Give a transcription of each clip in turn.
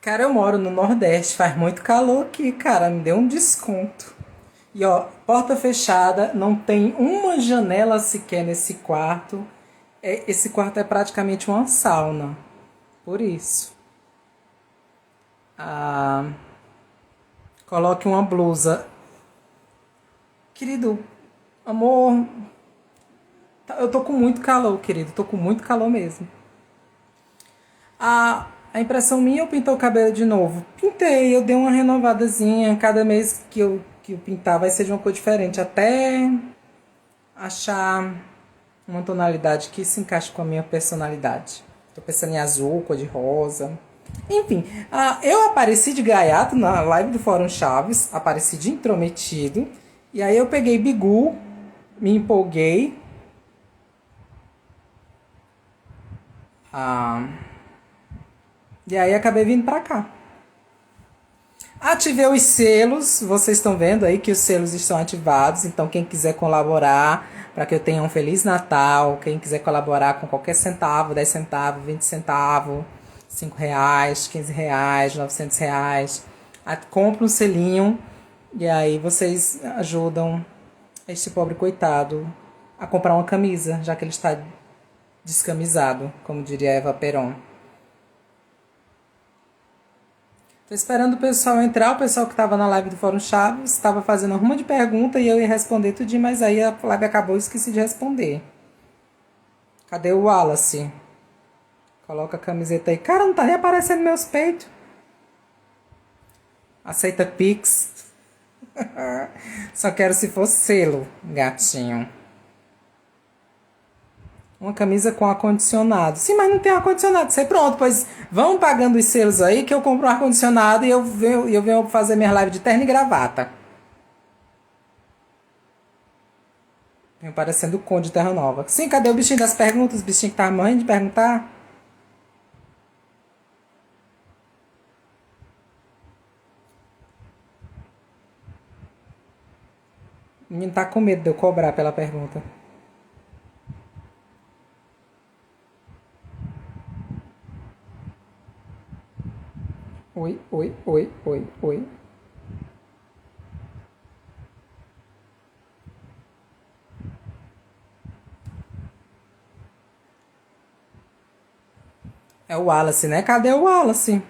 Cara, eu moro no Nordeste, faz muito calor aqui, cara, me deu um desconto. E ó, porta fechada, não tem uma janela sequer nesse quarto. Esse quarto é praticamente uma sauna. Por isso. Ah, coloque uma blusa. Querido, amor, eu tô com muito calor, querido, tô com muito calor mesmo. A impressão minha, eu pintou o cabelo de novo. Pintei, eu dei uma renovadazinha. Cada mês que eu pintar vai ser de uma cor diferente. Até achar uma tonalidade que se encaixe com a minha personalidade. Tô pensando em azul, cor de rosa. Enfim, eu apareci de gaiato na live do Fórum Chaves. Apareci de intrometido. E aí eu peguei Bigu, me empolguei. Ah, e aí acabei vindo pra cá. Ativei os selos, vocês estão vendo aí que os selos estão ativados, então quem quiser colaborar para que eu tenha um Feliz Natal, quem quiser colaborar com qualquer centavo, 10 centavos, 20 centavos, R$ 5, R$ 15, R$ 900, compra um selinho e aí vocês ajudam este pobre coitado a comprar uma camisa, já que ele está descamisado, como diria Eva Peron. Tô esperando o pessoal entrar, o pessoal que estava na live do Fórum Chaves estava fazendo uma de pergunta e eu ia responder tudinho, mas aí a live acabou e esqueci de responder. Cadê o Wallace? Coloca a camiseta aí. Cara, não tá nem aparecendo meus peitos. Aceita Pix. Só quero se for selo, gatinho. Uma camisa com ar-condicionado. Sim, mas não tem ar-condicionado. Sei, pronto, pois vão pagando os selos aí que eu compro um ar-condicionado e eu venho fazer minha live de terno e gravata. Venho parecendo o Conde de Terra Nova. Sim, cadê o bichinho das perguntas? O bichinho que tá morrendo de perguntar? O menino tá com medo de eu cobrar pela pergunta. Oi, oi, oi, oi, oi. É o Wallace, né? Cadê o Wallace?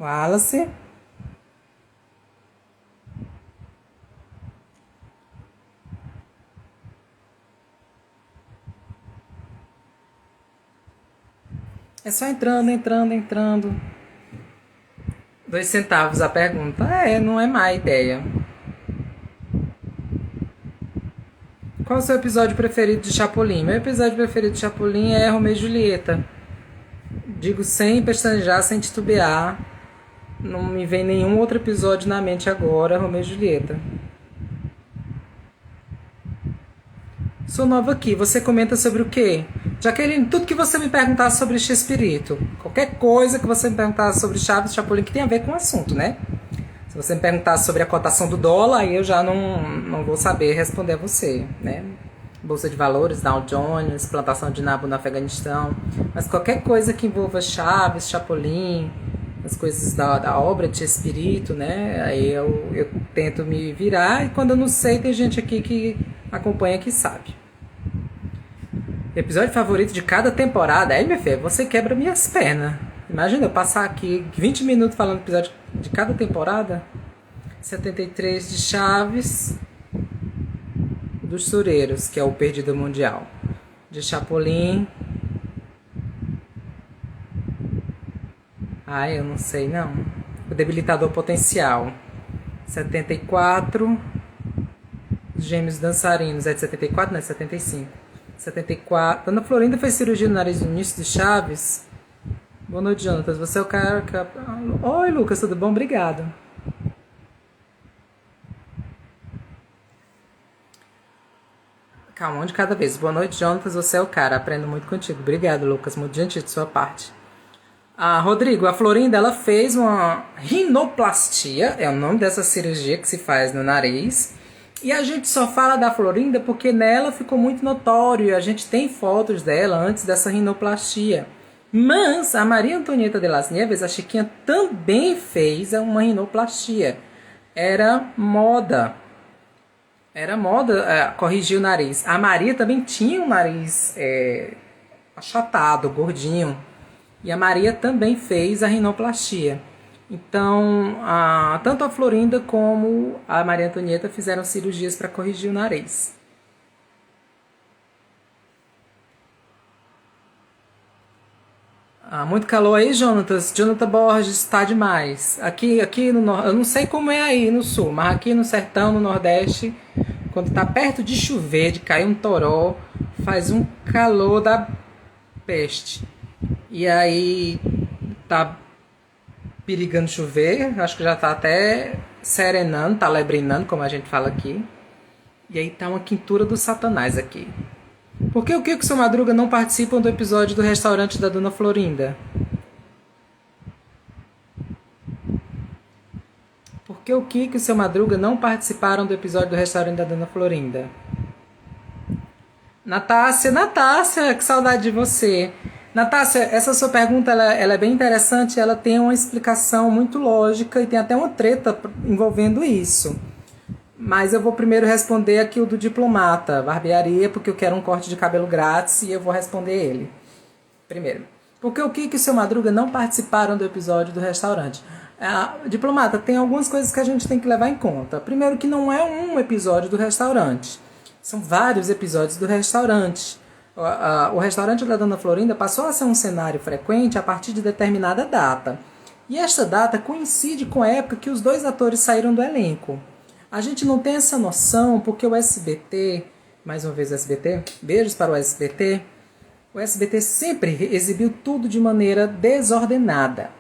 Wallace? É só entrando, entrando, entrando. 2 centavos a pergunta. Não é má ideia. Qual o seu episódio preferido de Chapolin? Meu episódio preferido de Chapolin é Romeu e Julieta. Digo sem pestanejar, sem titubear. Não me vem nenhum outro episódio na mente agora, Romeu e Julieta. Sou nova aqui, você comenta sobre o quê? Jaqueline, tudo que você me perguntar sobre X-Espírito, qualquer coisa que você me perguntar sobre Chaves, Chapolin, que tem a ver com o assunto, né? Se você me perguntar sobre a cotação do dólar, aí eu já não vou saber responder a você, né? Bolsa de Valores, Dow Jones, plantação de nabo no Afeganistão. Mas qualquer coisa que envolva Chaves, Chapolin, as coisas da obra de Espírito, né? Aí eu tento me virar e quando eu não sei, tem gente aqui que acompanha que sabe. Episódio favorito de cada temporada. Aí, minha filha, você quebra minhas pernas. Imagina eu passar aqui 20 minutos falando episódio de cada temporada. 73 de Chaves. Dos Sureiros, que é o Perdido Mundial. De Chapolin. Eu não sei não. O Debilitador Potencial. 74. Os Gêmeos Dançarinos. É de 74, não é 75. 74. Ana Florinda fez cirurgia no nariz no início de Chaves. Boa noite, Jonatas. Você é o cara que... Oi, Lucas, tudo bom? Obrigado. Calma, um de cada vez. Boa noite, Jonatas. Você é o cara. Aprendo muito contigo. Obrigado, Lucas. Muito gentil de sua parte. Rodrigo, a Florinda, ela fez uma rinoplastia. É o nome dessa cirurgia que se faz no nariz. E a gente só fala da Florinda porque nela ficou muito notório. A gente tem fotos dela antes dessa rinoplastia. Mas a Maria Antonieta de las Nieves, a Chiquinha, também fez uma rinoplastia. Era moda. Era moda corrigir o nariz. A Maria também tinha um nariz achatado, gordinho. E a Maria também fez a rinoplastia. Então, tanto a Florinda como a Maria Antonieta fizeram cirurgias para corrigir o nariz. Muito calor aí, Jonatas. Jonathan Borges, está demais. Aqui no eu não sei como é aí no sul, mas aqui no sertão, no Nordeste, quando tá perto de chover, de cair um toró, faz um calor da peste. E aí tá perigando chover, acho que já tá até serenando, tá lebrinando, como a gente fala aqui. E aí tá uma quintura do satanás aqui. Por que o Kiko e o seu Madruga não participam do episódio do restaurante da Dona Florinda? Por que o Kiko e o seu Madruga não participaram do episódio do restaurante da Dona Florinda? Natácia, que saudade de você. Natácia, essa sua pergunta ela é bem interessante, ela tem uma explicação muito lógica e tem até uma treta envolvendo isso. Mas eu vou primeiro responder aqui o do diplomata, barbearia, porque eu quero um corte de cabelo grátis e eu vou responder ele. Primeiro, por que o Kiko e o seu Madruga não participaram do episódio do restaurante? Diplomata, tem algumas coisas que a gente tem que levar em conta. Primeiro que não é um episódio do restaurante. São vários episódios do restaurante. O restaurante da Dona Florinda passou a ser um cenário frequente a partir de determinada data. E esta data coincide com a época que os dois atores saíram do elenco. A gente não tem essa noção porque o SBT, mais uma vez o SBT, beijos para o SBT sempre exibiu tudo de maneira desordenada.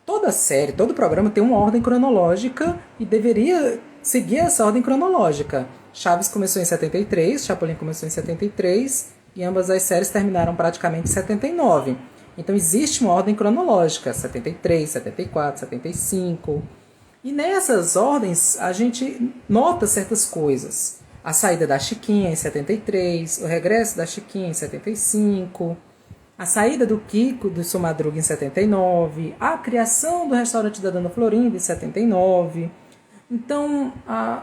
Toda série, todo programa tem uma ordem cronológica e deveria seguir essa ordem cronológica. Chaves começou em 73, Chapolin começou em 73 e ambas as séries terminaram praticamente em 79. Então existe uma ordem cronológica, 73, 74, 75. E nessas ordens a gente nota certas coisas. A saída da Chiquinha em 73, o regresso da Chiquinha em 75, a saída do Kiko do seu Madruga em 79, a criação do restaurante da Dona Florinda em 79. Então,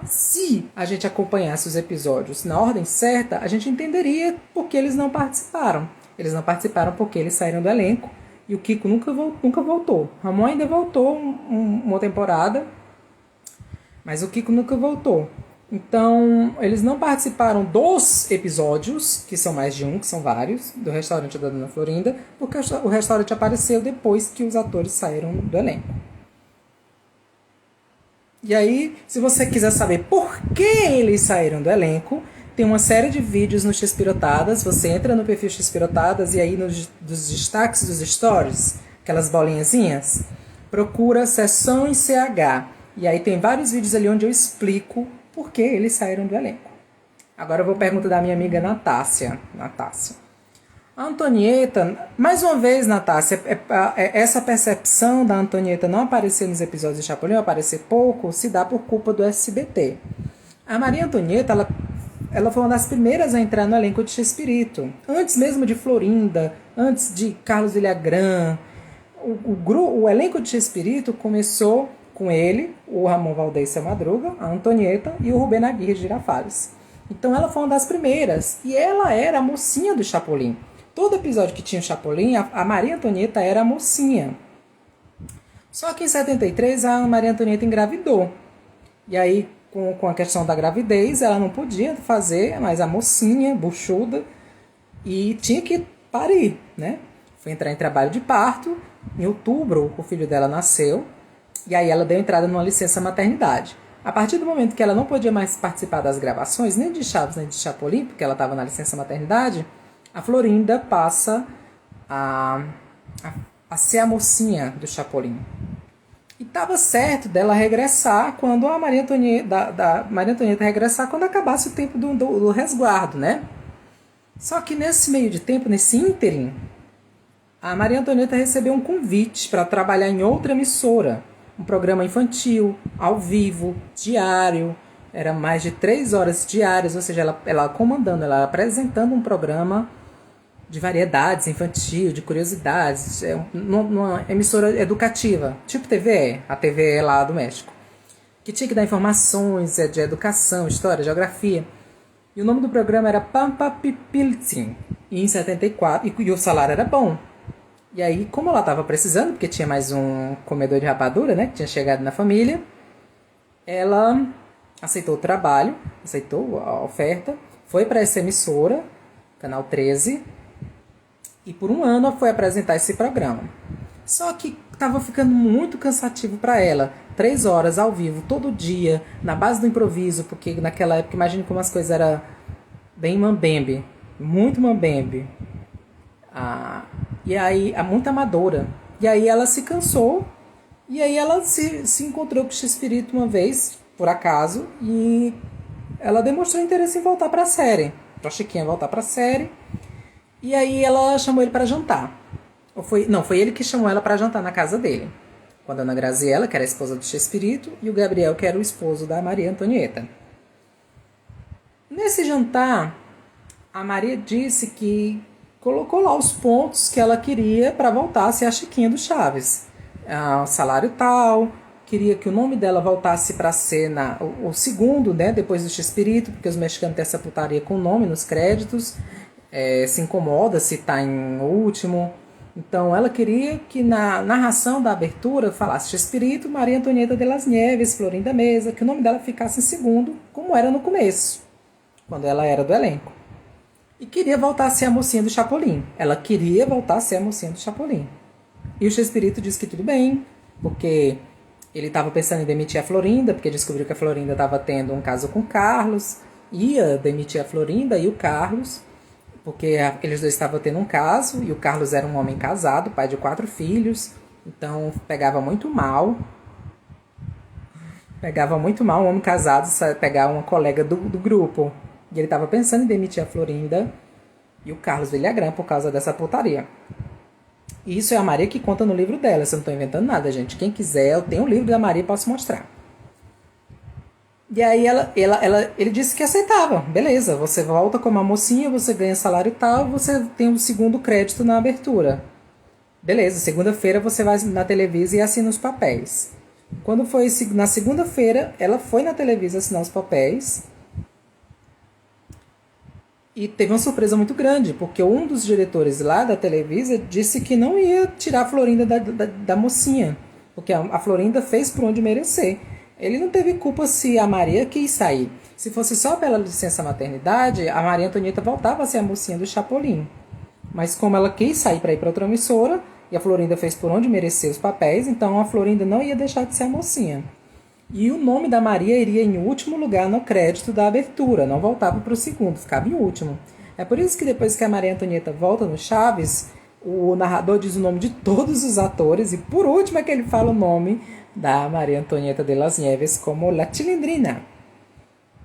se a gente acompanhasse os episódios na ordem certa, a gente entenderia por que eles não participaram. Eles não participaram porque eles saíram do elenco e o Kiko nunca voltou. Ramon ainda voltou uma temporada, mas o Kiko nunca voltou. Então, eles não participaram dos episódios, que são mais de um, que são vários, do restaurante da Dona Florinda, porque o restaurante apareceu depois que os atores saíram do elenco. E aí, se você quiser saber por que eles saíram do elenco, tem uma série de vídeos no Xpirotadas. Você entra no perfil Xpirotadas e aí nos destaques dos stories, aquelas bolinhazinhas, procura Sessões CH. E aí tem vários vídeos ali onde eu explico por que eles saíram do elenco. Agora eu vou perguntar da minha amiga Natácia. A Antonieta, mais uma vez, Natácia, essa percepção da Antonieta não aparecer nos episódios de Chapolin, aparecer pouco, se dá por culpa do SBT. A Maria Antonieta, ela foi uma das primeiras a entrar no elenco de Chespirito. Antes mesmo de Florinda, antes de Carlos Villagrán. O elenco de Chespirito começou com ele, o Ramon Valdez Seu Madruga, a Antonieta e o Rubem Aguirre de Girafales. Então ela foi uma das primeiras. E ela era a mocinha do Chapolin. Todo episódio que tinha o Chapolin, a Maria Antonieta era a mocinha. Só que em 73 a Maria Antonieta engravidou. E aí, com a questão da gravidez, ela não podia fazer mais a mocinha, buchuda, e tinha que parir, né? Foi entrar em trabalho de parto. Em outubro, o filho dela nasceu. E aí ela deu entrada numa licença maternidade. A partir do momento que ela não podia mais participar das gravações, nem de Chaves, nem de Chapolin, porque ela estava na licença maternidade, a Florinda passa a ser a mocinha do Chapolin. E estava certo dela regressar quando a Maria Antonieta regressar quando acabasse o tempo do resguardo, né? Só que nesse meio de tempo, nesse ínterim, a Maria Antonieta recebeu um convite para trabalhar em outra emissora. Um programa infantil, ao vivo, diário. Era mais de 3 horas diárias, ou seja, ela comandando, ela apresentando um programa de variedades infantil, de curiosidades, uma emissora educativa, tipo TVE, a TVE lá do México, que tinha que dar informações de educação, história, geografia. E o nome do programa era Pampa Pipiltzin, em 74, e o salário era bom. E aí, como ela estava precisando, porque tinha mais um comedor de rapadura, né, que tinha chegado na família, ela aceitou o trabalho, aceitou a oferta, foi para essa emissora, Canal 13, e por um ano foi apresentar esse programa. Só que estava ficando muito cansativo para ela. 3 horas ao vivo, todo dia, na base do improviso, porque naquela época, imagine como as coisas eram bem mambembe, muito mambembe. E aí, muito amadora. E aí ela se cansou, e aí ela se encontrou com o X-Espírito uma vez, por acaso, e ela demonstrou interesse em voltar para a série. Para a Chiquinha voltar para a série. E aí ela chamou ele para jantar. Foi ele que chamou ela para jantar na casa dele. Com a dona Graziella, que era a esposa do X-Espírito, e o Gabriel, que era o esposo da Maria Antonieta. Nesse jantar, a Maria disse que colocou lá os pontos que ela queria para voltar a ser a Chiquinha do Chaves. Salário tal, queria que o nome dela voltasse para ser o segundo, né, depois do X-Espírito, porque os mexicanos têm essa putaria com o nome nos créditos, se incomoda se está em último. Então ela queria que na narração da abertura falasse X-Espírito, Maria Antonieta de las Nieves, Florinda Mesa, que o nome dela ficasse em segundo, como era no começo, quando ela era do elenco. E queria voltar a ser a mocinha do Chapolin. Ela queria voltar a ser a mocinha do Chapolin. E o X-Espírito disse que tudo bem, porque ele estava pensando em demitir a Florinda, porque descobriu que a Florinda estava tendo um caso com o Carlos, ia demitir a Florinda e o Carlos, porque eles dois estavam tendo um caso, e o Carlos era um homem casado, pai de 4 filhos, então pegava muito mal um homem casado pegar uma colega do grupo. E ele estava pensando em demitir a Florinda e o Carlos Villagrán por causa dessa putaria. E isso é a Maria que conta no livro dela, eu não estou inventando nada, gente. Quem quiser, eu tenho um livro da Maria e posso mostrar. E aí ele disse que aceitava. Beleza, você volta como uma mocinha, você ganha salário e tal, você tem um segundo crédito na abertura. Beleza, segunda-feira você vai na Televisa e assina os papéis. Quando foi na segunda-feira, ela foi na Televisa assinar os papéis. E teve uma surpresa muito grande, porque um dos diretores lá da Televisa disse que não ia tirar a Florinda da mocinha, porque a Florinda fez por onde merecer. Ele não teve culpa se a Maria quis sair. Se fosse só pela licença maternidade, a Maria Antonieta voltava a ser a mocinha do Chapolin. Mas como ela quis sair para ir para outra emissora, e a Florinda fez por onde merecer os papéis, então a Florinda não ia deixar de ser a mocinha. E o nome da Maria iria em último lugar no crédito da abertura, não voltava para o segundo, ficava em último. É por isso que depois que a Maria Antonieta volta no Chaves, o narrador diz o nome de todos os atores, e por último é que ele fala o nome da Maria Antonieta de las Nieves como La Chilindrina.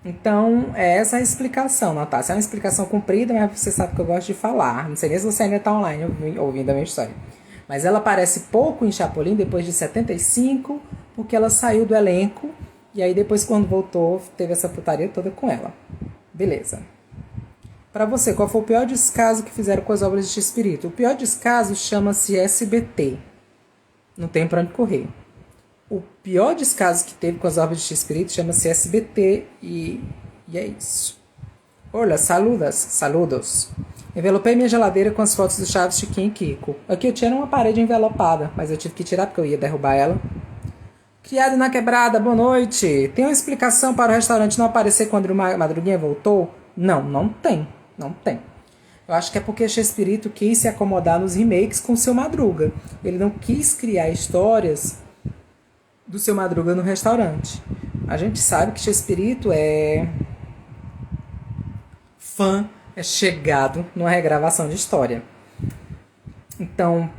Então, é essa a explicação, Natácia. É uma explicação comprida, mas você sabe que eu gosto de falar. Não sei nem se você ainda está online ouvindo a minha história. Mas ela aparece pouco em Chapolin depois de 75, porque ela saiu do elenco, e aí depois, quando voltou, teve essa putaria toda com ela. Beleza. Para você, qual foi o pior descaso que fizeram com as obras de X-Espírito? O pior descaso chama-se SBT. Não tem para onde correr. O pior descaso que teve com as obras de X-Espírito chama-se SBT e é isso. Olá, saludos. Envelopei minha geladeira com as fotos do Chaves, Chiquinho e Kiko. Aqui eu tinha uma parede envelopada, mas eu tive que tirar porque eu ia derrubar ela. Criado na quebrada, boa noite. Tem uma explicação para o restaurante não aparecer quando o Madruguinha voltou? Não tem. Eu acho que é porque X-Espírito quis se acomodar nos remakes com o Seu Madruga. Ele não quis criar histórias do Seu Madruga no restaurante. A gente sabe que X-Espírito é fã, é chegado numa regravação de história. Então,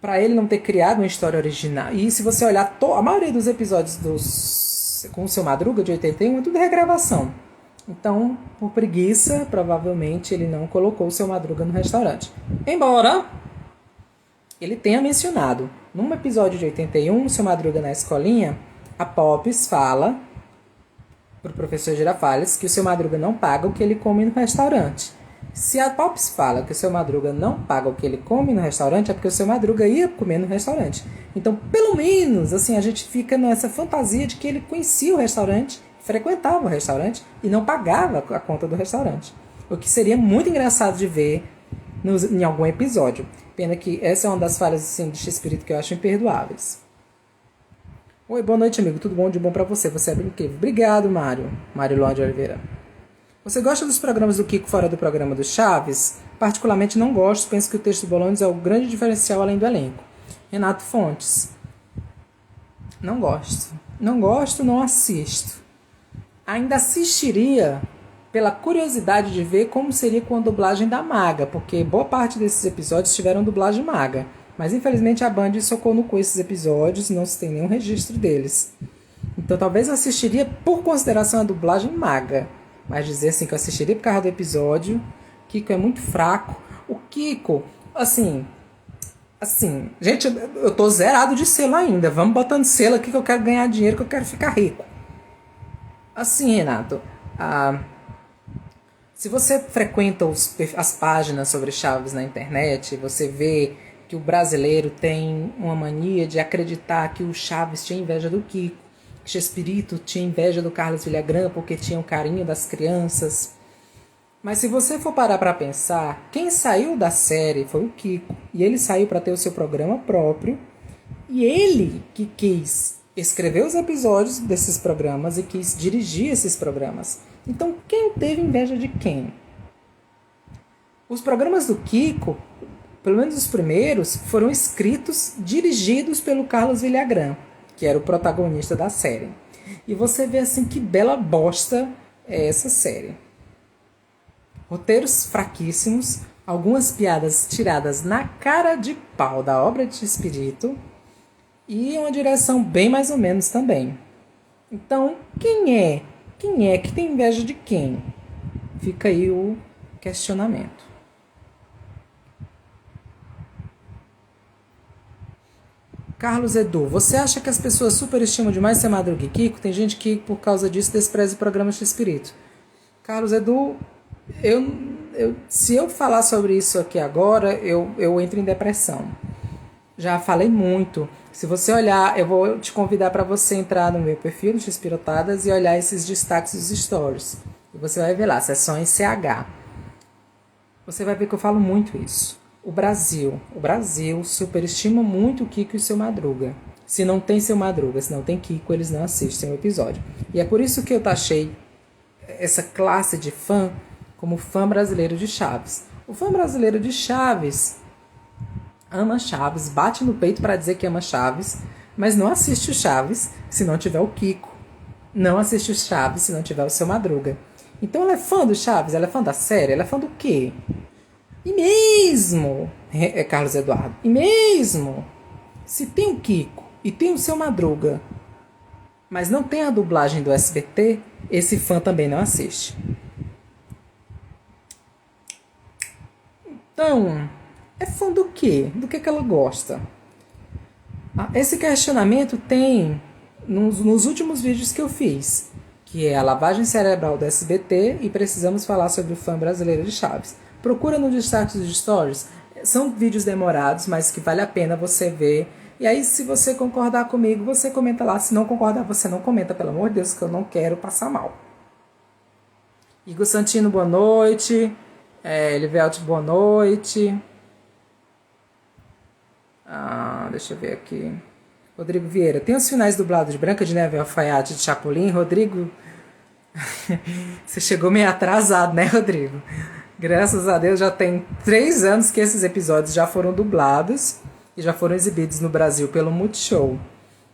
para ele não ter criado uma história original, e se você olhar a maioria dos episódios com o Seu Madruga de 81 é tudo regravação. Então, por preguiça, provavelmente ele não colocou o Seu Madruga no restaurante. Embora ele tenha mencionado, num episódio de 81, o Seu Madruga na escolinha, a Pops fala pro professor Girafales que o Seu Madruga não paga o que ele come no restaurante. Se a Pops fala que o Seu Madruga não paga o que ele come no restaurante, é porque o Seu Madruga ia comer no restaurante. Então, pelo menos, assim, a gente fica nessa fantasia de que ele conhecia o restaurante, frequentava o restaurante e não pagava a conta do restaurante. O que seria muito engraçado de ver em algum episódio. Pena que essa é uma das falhas assim, de X-Espírito que eu acho imperdoáveis. Oi, boa noite, amigo. Tudo bom? De bom pra você. Você é incrível. Obrigado, Mário. Mário Ló de Oliveira. Você gosta dos programas do Kiko fora do programa do Chaves? Particularmente não gosto. Penso que o texto do Bolanes é o grande diferencial além do elenco. Renato Fontes. Não gosto. Não gosto, não assisto. Ainda assistiria pela curiosidade de ver como seria com a dublagem da Maga, porque boa parte desses episódios tiveram dublagem Maga. Mas infelizmente a Band socou no cu esses episódios, não se tem nenhum registro deles. Então talvez eu assistiria por consideração a dublagem Maga. Mas dizer assim que eu assistiria por causa do episódio, Kiko é muito fraco. O Kiko, assim, gente, eu tô zerado de selo ainda. Vamos botando selo aqui que eu quero ganhar dinheiro, que eu quero ficar rico. Assim, Renato, se você frequenta as páginas sobre Chaves na internet, você vê que o brasileiro tem uma mania de acreditar que o Chaves tinha inveja do Kiko, que o Chespirito tinha inveja do Carlos Villagrán porque tinha o carinho das crianças. Mas se você for parar para pensar, quem saiu da série foi o Kiko. E ele saiu para ter o seu programa próprio. E ele que quis escrever os episódios desses programas e quis dirigir esses programas. Então, quem teve inveja de quem? Os programas do Kiko, pelo menos os primeiros, foram escritos, dirigidos pelo Carlos Villagrán, que era o protagonista da série. E você vê assim que bela bosta é essa série. Roteiros fraquíssimos, algumas piadas tiradas na cara de pau da obra de Chespirito e uma direção bem mais ou menos também. Então, quem é que tem inveja de quem? Fica aí o questionamento. Carlos Edu, você acha que as pessoas superestimam demais Seu Madruga e Kiko? Tem gente que, por causa disso, despreza o programa X-Espírito. Carlos Edu, se eu falar sobre isso aqui agora, eu entro em depressão. Já falei muito. Se você olhar, eu vou te convidar para você entrar no meu perfil do X-Pirotadas e olhar esses destaques dos stories. E você vai ver lá, sessões CH. Você vai ver que eu falo muito isso. O Brasil superestima muito o Kiko e o Seu Madruga. Se não tem Seu Madruga, se não tem Kiko, eles não assistem o episódio. E é por isso que eu taxei essa classe de fã como fã brasileiro de Chaves. O fã brasileiro de Chaves ama Chaves, bate no peito para dizer que ama Chaves, mas não assiste o Chaves se não tiver o Kiko. Não assiste o Chaves se não tiver o Seu Madruga. Então ela é fã do Chaves, ela é fã da série, ela é fã do quê? E mesmo, Carlos Eduardo, e mesmo se tem o Kiko e tem o Seu Madruga, mas não tem a dublagem do SBT, esse fã também não assiste. Então, é fã do quê? Do que ela gosta? Esse questionamento tem nos últimos vídeos que eu fiz, que é a lavagem cerebral do SBT e precisamos falar sobre o fã brasileiro de Chaves. Procura no destaque dos stories. São vídeos demorados, mas que vale a pena você ver. E aí, se você concordar comigo, você comenta lá. Se não concordar, você não comenta, pelo amor de Deus, que eu não quero passar mal. Igor Santino, boa noite. Elivelto, boa noite. Deixa eu ver aqui. Rodrigo Vieira. Tem os finais dublados de Branca de Neve, Alfaiate de Chapolin. Rodrigo, você chegou meio atrasado, né, Rodrigo? Graças a Deus já tem 3 anos que esses episódios já foram dublados e já foram exibidos no Brasil pelo Multishow.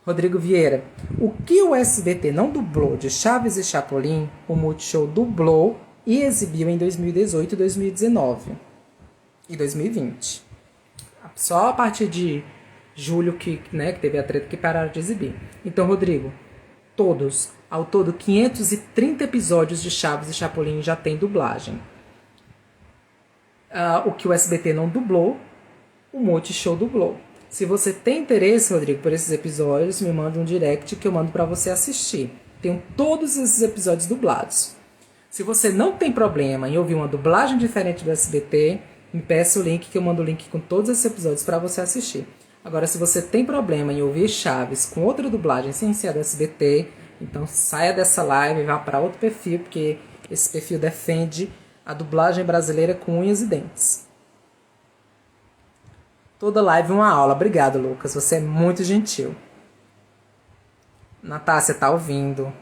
Rodrigo Vieira. O que o SBT não dublou de Chaves e Chapolin, o Multishow dublou e exibiu em 2018, 2019 e 2020. Só a partir de julho que teve a treta que pararam de exibir. Então, Rodrigo, ao todo 530 episódios de Chaves e Chapolin já tem dublagem. O que o SBT não dublou, o Multishow dublou. Se você tem interesse, Rodrigo, por esses episódios, me manda um direct que eu mando para você assistir. Tenho todos esses episódios dublados. Se você não tem problema em ouvir uma dublagem diferente do SBT, me peça o link que eu mando o link com todos esses episódios para você assistir. Agora, se você tem problema em ouvir Chaves com outra dublagem sem ser a do SBT, então saia dessa live e vá para outro perfil, porque esse perfil defende a dublagem brasileira com unhas e dentes. Toda live uma aula. Obrigado, Lucas. Você é muito gentil. Natácia tá ouvindo.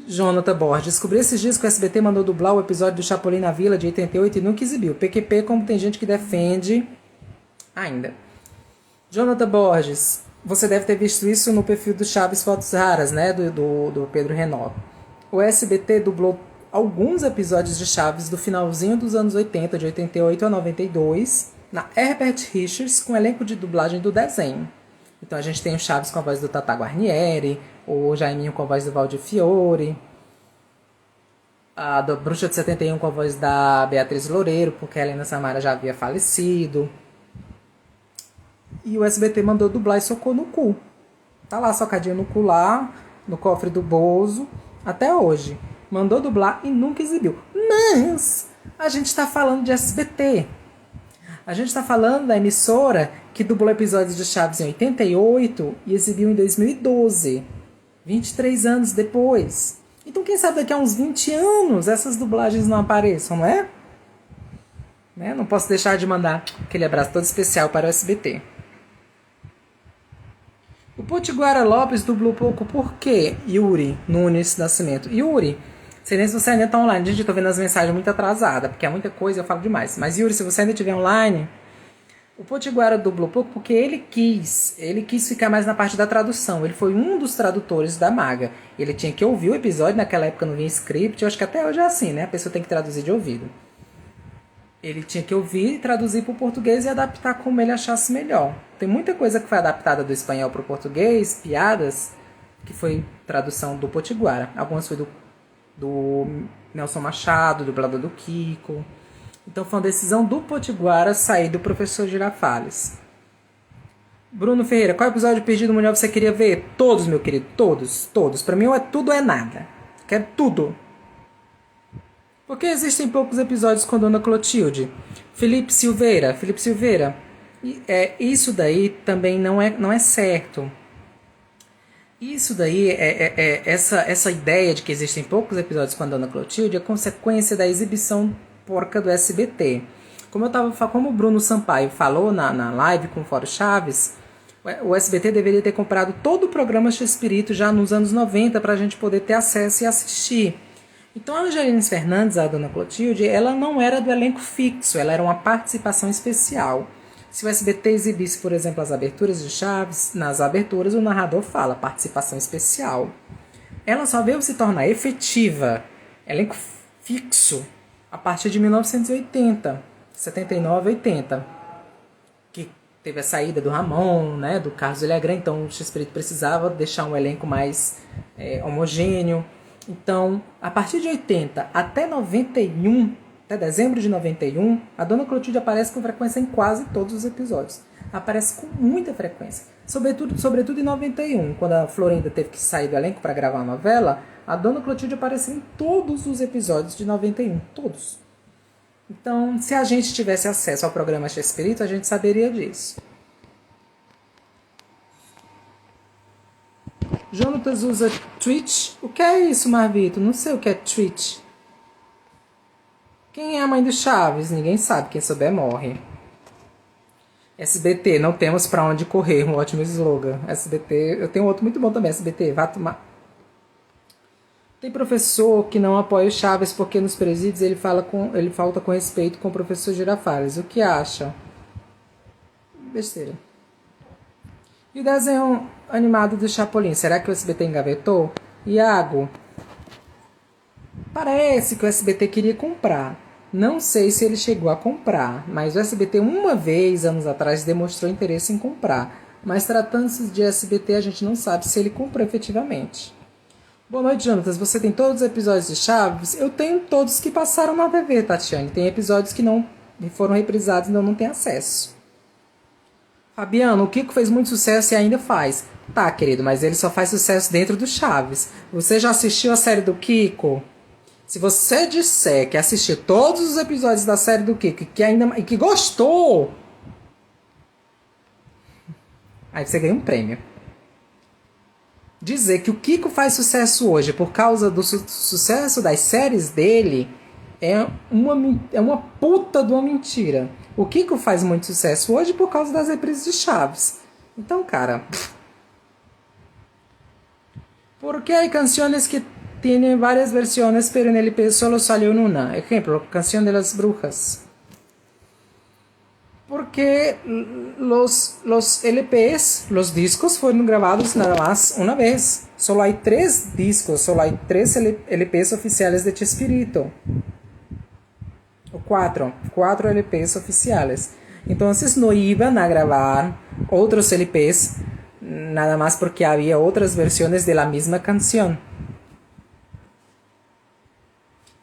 Jonathan Borges. Descobri esses dias que o SBT mandou dublar o episódio do Chapolin na Vila de 88 e nunca exibiu. PQP, como tem gente que defende ainda. Jonathan Borges. Você deve ter visto isso no perfil do Chaves Fotos Raras, né? Do Pedro Renault. O SBT dublou alguns episódios de Chaves do finalzinho dos anos 80, de 88 a 92, na Herbert Richards, com elenco de dublagem do desenho. Então a gente tem o Chaves com a voz do Tata Guarnieri, o Jaiminho com a voz do Valdir Fiore, a do Bruxa de 71 com a voz da Beatriz Loureiro, porque a Helena Samara já havia falecido. E o SBT mandou dublar e socou no cu. Tá lá, socadinho no cu lá, no cofre do Bozo, até hoje. Mandou dublar e nunca exibiu. Mas a gente tá falando de SBT. A gente tá falando da emissora que dublou episódios de Chaves em 88 e exibiu em 2012. 23 anos depois. Então quem sabe daqui a uns 20 anos essas dublagens não apareçam, não é? Né? Não posso deixar de mandar aquele abraço todo especial para o SBT. O Potiguara Lopes dublou pouco por quê? Yuri Nunes Nascimento. Yuri, sei nem se você ainda está online. Gente, eu tô vendo as mensagens muito atrasada, porque é muita coisa e eu falo demais. Mas Yuri, se você ainda estiver online, o Potiguara dublou pouco porque ele quis ficar mais na parte da tradução. Ele foi um dos tradutores da Maga. Ele tinha que ouvir o episódio, naquela época não vinha script, eu acho que até hoje é assim, né? A pessoa tem que traduzir de ouvido. Ele tinha que ouvir, traduzir para o português e adaptar como ele achasse melhor. Tem muita coisa que foi adaptada do espanhol para o português, piadas, que foi tradução do Potiguara. Algumas foi do Nelson Machado, dublador do Kiko. Então foi uma decisão do Potiguara sair do Professor Girafales. Bruno Ferreira, qual episódio perdido mundial você queria ver? Todos, meu querido, todos. Para mim, tudo é nada. Quero tudo. Por que existem poucos episódios com Dona Clotilde? Felipe Silveira, isso daí também não é certo. Isso daí, essa ideia de que existem poucos episódios com a Dona Clotilde é consequência da exibição porca do SBT. Como o Bruno Sampaio falou na live com o Fórum Chaves, o SBT deveria ter comprado todo o programa Chespirito já nos anos 90 para a gente poder ter acesso e assistir. Então a Angelina Fernandes, a Dona Clotilde, ela não era do elenco fixo, ela era uma participação especial. Se o SBT exibisse, por exemplo, as aberturas de Chaves, nas aberturas o narrador fala participação especial. Ela só veio se tornar efetiva, elenco fixo, a partir de 1980, 79, 80, que teve a saída do Ramon, né, do Carlos Villagrán, então o Chespirito precisava deixar um elenco mais homogêneo. Então, a partir de 80 até 91, até dezembro de 91, a Dona Clotilde aparece com frequência em quase todos os episódios. Aparece com muita frequência. Sobretudo em 91, quando a Florinda teve que sair do elenco para gravar a novela, a Dona Clotilde apareceu em todos os episódios de 91. Todos. Então, se a gente tivesse acesso ao programa Chespirito, a gente saberia disso. Jonatas usa Twitch. O que é isso, Marvito? Não sei o que é Twitch. Quem é a mãe do Chaves? Ninguém sabe. Quem souber morre. SBT, não temos pra onde correr. Um ótimo slogan. SBT, eu tenho outro muito bom também. SBT, vá tomar. Tem professor que não apoia o Chaves porque nos presídios ele falta com respeito com o professor Girafales. O que acha? Besteira. E o desenho animado do Chapolin, será que o SBT engavetou? Iago, parece que o SBT queria comprar. Não sei se ele chegou a comprar, mas o SBT uma vez, anos atrás, demonstrou interesse em comprar. Mas tratando-se de SBT, a gente não sabe se ele comprou efetivamente. Boa noite, Jonatas. Você tem todos os episódios de Chaves? Eu tenho todos que passaram na TV, Tatiane. Tem episódios que não foram reprisados e eu não tenho acesso. Fabiano, o Kiko fez muito sucesso e ainda faz. Tá, querido, mas ele só faz sucesso dentro do Chaves. Você já assistiu a série do Kiko? Se você disser que assistiu todos os episódios da série do Kiko e que gostou, aí você ganha um prêmio. Dizer que o Kiko faz sucesso hoje por causa do sucesso das séries dele é uma puta de uma mentira. O Kiko faz muito sucesso hoje por causa das reprises de Chaves. Então, cara... ¿Por qué hay canciones que tienen varias versiones pero en el LP solo salió en una? Ejemplo, Canción de las Brujas. Porque los LPs, los discos fueron grabados nada más una vez. Solo hay 3 discos, solo hay 3 LPs oficiales de Chespirito. O 4 LPs oficiales. Entonces no iban a grabar otros LPs nada más porque había otras versiones de la misma canción.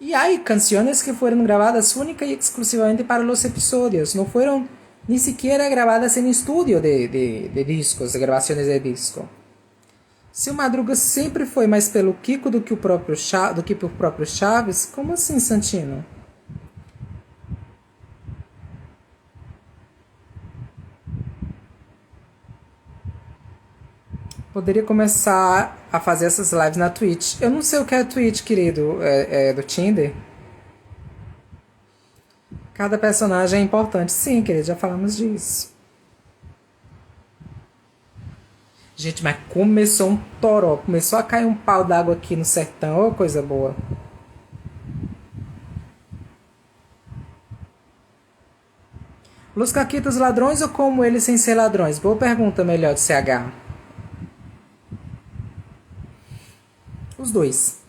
Y hay canciones que fueron grabadas única y exclusivamente para los episodios. No fueron ni siquiera grabadas en estudio de discos, de gravações de disco. Se o Madruga sempre foi mais pelo Kiko do que por próprio Chaves, como assim, Santino? Poderia começar a fazer essas lives na Twitch. Eu não sei o que é a Twitch, querido. É do Tinder? Cada personagem é importante. Sim, querido, já falamos disso. Gente, mas começou um toró. Começou a cair um pau d'água aqui no sertão. Ô, coisa boa. Los Caquitos ladrões ou como eles sem ser ladrões? Boa pergunta, melhor de CH. Os dois.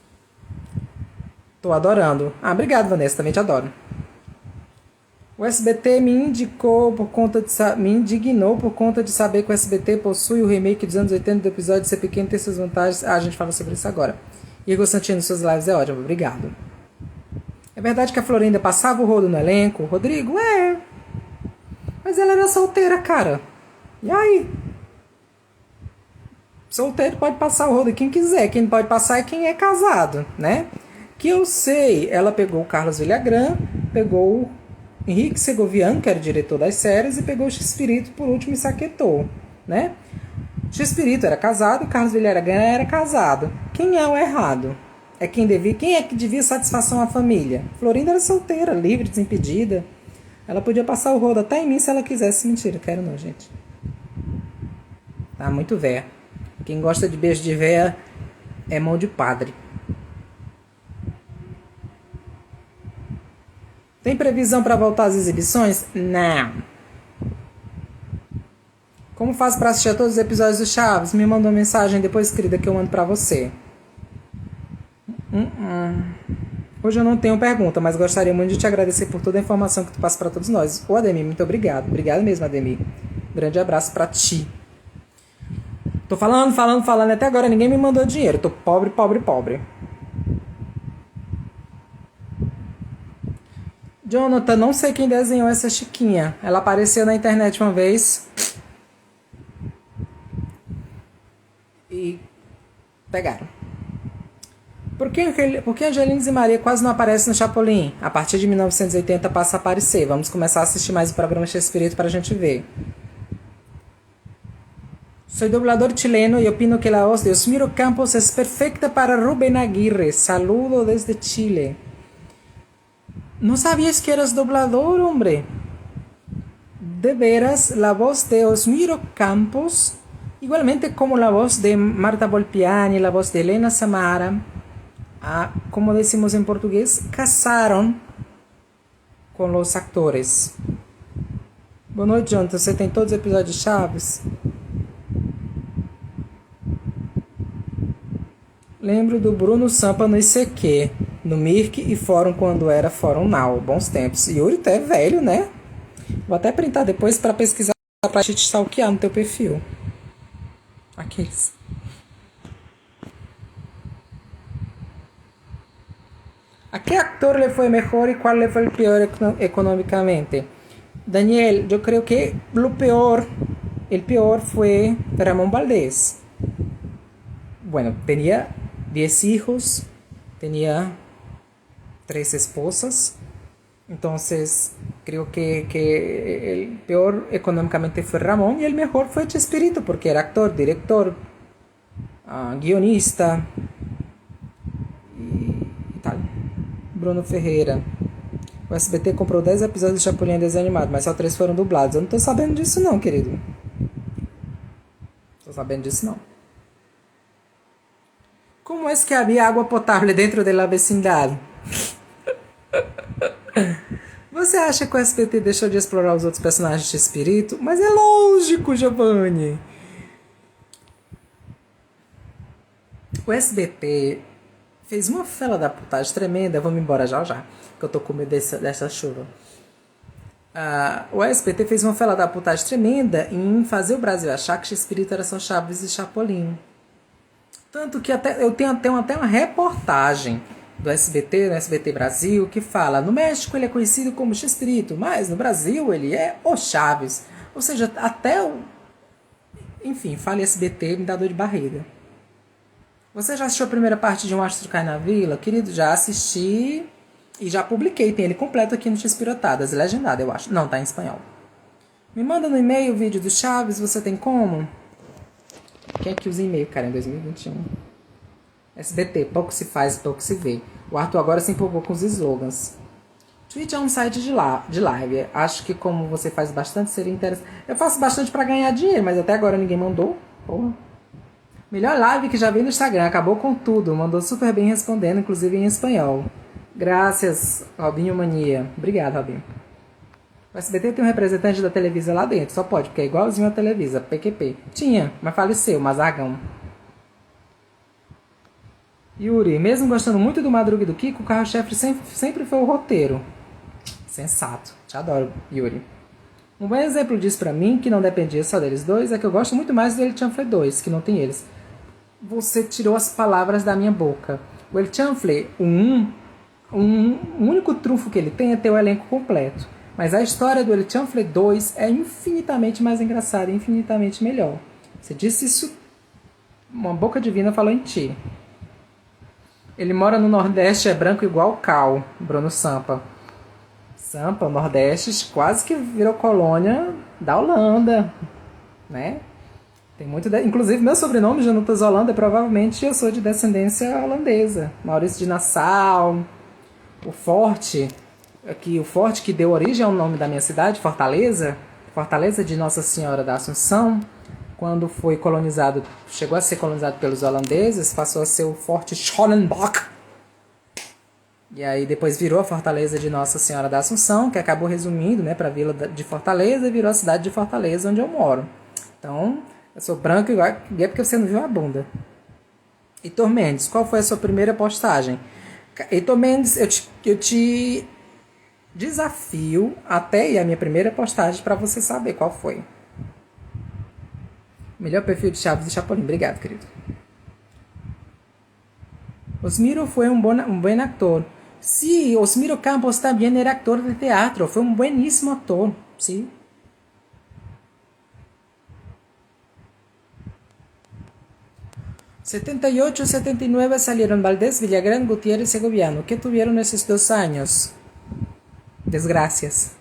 Tô adorando. Ah, obrigado, Vanessa. Também te adoro. O SBT me indignou por conta de saber que o SBT possui o remake dos anos 80 do episódio de Ser Pequeno e ter suas vantagens. Ah, a gente fala sobre isso agora. Igor Santino, suas lives é ótimo. Obrigado. É verdade que a Florinda passava o rodo no elenco? Rodrigo, mas ela era solteira, cara. E aí? Solteiro pode passar o rodo quem quiser. Quem pode passar é quem é casado, né? Que eu sei, ela pegou o Carlos Villagrán, pegou o Henrique Segoviano, que era o diretor das séries, e pegou o Chespirito por último e saquetou, né? Chespirito era casado, Carlos Villagrán era casado. Quem é o errado? Quem é que devia satisfação à família? Florinda era solteira, livre, desimpedida. Ela podia passar o rodo até em mim se ela quisesse. Mentira, quero não, gente. Tá muito véia. Quem gosta de beijo de véia é mão de padre. Tem previsão para voltar às exibições? Não. Como faço para assistir a todos os episódios do Chaves? Me manda uma mensagem depois escrita que eu mando para você. Hoje eu não tenho pergunta, mas gostaria muito de te agradecer por toda a informação que tu passa para todos nós. Ô Ademir, muito obrigado. Obrigado mesmo, Ademir. Grande abraço para ti. Tô falando, até agora ninguém me mandou dinheiro. Tô pobre. Jonathan, não sei quem desenhou essa Chiquinha. Ela apareceu na internet uma vez. E pegaram. Por que Angelines e Maria quase não aparecem no Chapolin? A partir de 1980 passa a aparecer. Vamos começar a assistir mais o programa Chespirito para a gente ver. Soy doblador chileno y opino que la voz de Osmiro Campos es perfecta para Rubén Aguirre. Saludo desde Chile. ¿No sabías que eras doblador, hombre? De veras, la voz de Osmiro Campos, igualmente como la voz de Marta Volpiani, la voz de Elena Samara, como decimos en portugués, casaron con los actores. Boa noite, Jonathan. Você tem todos os episódios de Chaves? Lembro do Bruno Sampa no ICQ, no Mirk e Fórum quando era Fórum Now. Bons tempos. Yuri, tu é velho, né? Vou até printar depois para pesquisar pra te stalkear no teu perfil. Aqueles. ¿A qué actor le fue mejor y cuál le fue el peor económicamente? Daniel, yo creo que el peor fue Ramón Valdés. Bueno, tenía 10 hijos, tenía 3 esposas. Entonces, creo que el peor económicamente fue Ramón y el mejor fue Chespirito, porque era actor, director, guionista e tal. Bruno Ferreira. O SBT comprou 10 episódios de Chapolin em desenho animado, mas só 3 foram dublados. Eu não tô sabendo disso não, querido. Tô sabendo disso não. Como é que havia água potável dentro da vecindade? Você acha que o SBT deixou de explorar os outros personagens de Chespirito? Mas é lógico, Giovanni. O SBT fez uma fela da putagem tremenda. Vamos embora já, que eu tô com medo dessa chuva. O SBT fez uma fela da putagem tremenda em fazer o Brasil achar que Chespirito era só Chaves e Chapolin. Tanto que eu tenho até uma reportagem do SBT, no SBT Brasil, que fala: no México ele é conhecido como Chespirito, mas no Brasil ele é o Chaves. Ou seja, até o... Enfim, fala SBT, me dá dor de barriga. Você já assistiu a primeira parte de Um Astro Cai na Vila? Querido, já assisti e já publiquei. Tem ele completo aqui no Chespirotadas, legendado, eu acho. Não, tá em espanhol. Me manda no e-mail o vídeo do Chaves, você tem como? Quem é que usa e-mail, cara, em 2021? SBT, pouco se faz, pouco se vê. O Arthur agora se empolgou com os slogans. Twitch é um site de live. Acho que como você faz bastante, seria interessante. Eu faço bastante pra ganhar dinheiro, mas até agora ninguém mandou. Porra. Melhor live que já vi no Instagram. Acabou com tudo. Mandou super bem respondendo, inclusive em espanhol. Graças, Robinho Mania. Obrigado, Robinho. O SBT tem um representante da Televisa lá dentro. Só pode, porque é igualzinho a Televisa. PQP. Tinha, mas faleceu. Mazagão. Yuri, mesmo gostando muito do Madruga e do Kiko, o carro-chefe sempre foi o roteiro. Sensato. Te adoro, Yuri. Um bom exemplo disso pra mim, que não dependia só deles dois, é que eu gosto muito mais do El Chanfle 2, que não tem eles. Você tirou as palavras da minha boca. O El Chanfle, o único trunfo que ele tem é ter o elenco completo. Mas a história do El Chanfle 2 é infinitamente mais engraçada e infinitamente melhor. Você disse isso, uma boca divina falou em ti. Ele mora no Nordeste, é branco igual Cal, Bruno Sampa. Sampa, Nordeste, quase que virou colônia da Holanda, né? Tem muito inclusive, meu sobrenome, Janutas Holanda, provavelmente eu sou de descendência holandesa. Maurício de Nassau, o forte que deu origem ao nome da minha cidade, Fortaleza, Fortaleza de Nossa Senhora da Assunção, quando foi colonizado, chegou a ser colonizado pelos holandeses, passou a ser o Forte Schoenenbach. E aí depois virou a Fortaleza de Nossa Senhora da Assunção, que acabou resumindo, né, para a Vila de Fortaleza, e virou a cidade de Fortaleza, onde eu moro. Então, eu sou branco igual é porque você não viu a bunda. Heitor Mendes, qual foi a sua primeira postagem? Heitor Mendes, eu te desafio até ir a minha primeira postagem para você saber qual foi. Melhor perfil de Chaves e Chapolin. Obrigado, querido. Osmiro foi um bom ator. Sí, Osmiro Campos também era actor de teatro. Foi um bueníssimo ator. Sí. En 78 y 79 salieron Valdés, Villagrán, Gutiérrez y Segoviano. ¿Qué tuvieron esos 2 años? Desgracias.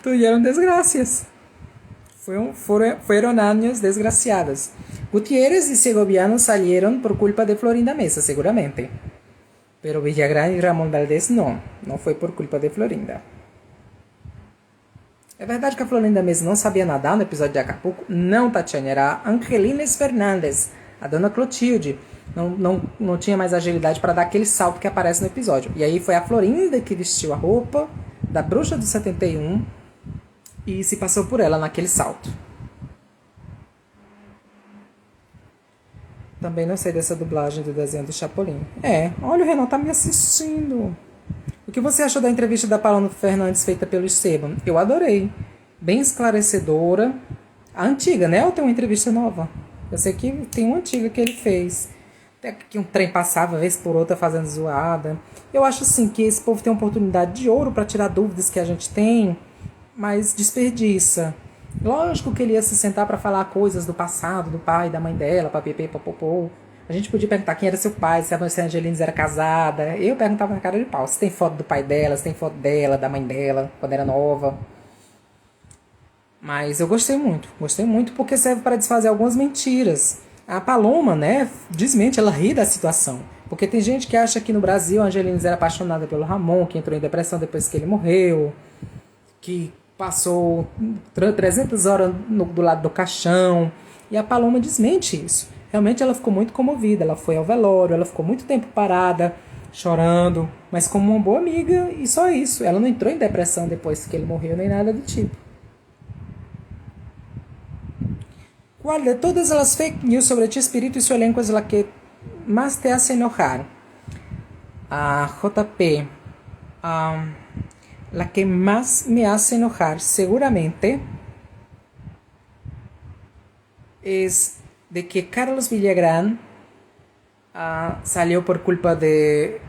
Tuvieron desgracias. Fueron años desgraciados. Gutiérrez y Segoviano salieron por culpa de Florinda Mesa, seguramente. Pero Villagrán y Ramón Valdés no foi por culpa de Florinda. É verdade que a Florinda Mesa não sabia nadar no episódio de Acapulco? Não, Tatiana, era a Angelines Fernandes, a dona Clotilde. Não tinha mais agilidade para dar aquele salto que aparece no episódio. E aí foi a Florinda que vestiu a roupa da bruxa do 71 e se passou por ela naquele salto. Também não sei dessa dublagem do desenho do Chapolin. Olha, o Renan tá me assistindo. O que você achou da entrevista da Paloma Fernandes feita pelo Esteban? Eu adorei. Bem esclarecedora. A antiga, né? Ou tem uma entrevista nova? Eu sei que tem uma antiga que ele fez. Até que um trem passava, vez por outra, fazendo zoada. Eu acho, assim, que esse povo tem uma oportunidade de ouro para tirar dúvidas que a gente tem, mas desperdiça. Lógico que ele ia se sentar para falar coisas do passado, do pai, da mãe dela, papipê, papopô. A gente podia perguntar quem era seu pai, se a Angelina era casada. Eu perguntava na cara de pau. Se tem foto do pai dela, se tem foto dela, da mãe dela, quando era nova. Mas eu gostei muito porque serve para desfazer algumas mentiras. A Paloma, né, desmente, ela ri da situação. Porque tem gente que acha que no Brasil a Angelina era apaixonada pelo Ramon, que entrou em depressão depois que ele morreu, que passou 300 horas do lado do caixão. E a Paloma desmente isso. Realmente ela ficou muito comovida, ela foi ao velório, ela ficou muito tempo parada, chorando, mas como uma boa amiga, e só isso. Ela não entrou em depressão depois que ele morreu, nem nada do tipo. ¿Cuál de todas las fake news sobre Chespirito y su elenco es la que más te hace enojar? JP, la que más me hace enojar seguramente es de que Carlos Villagrán salió por culpa de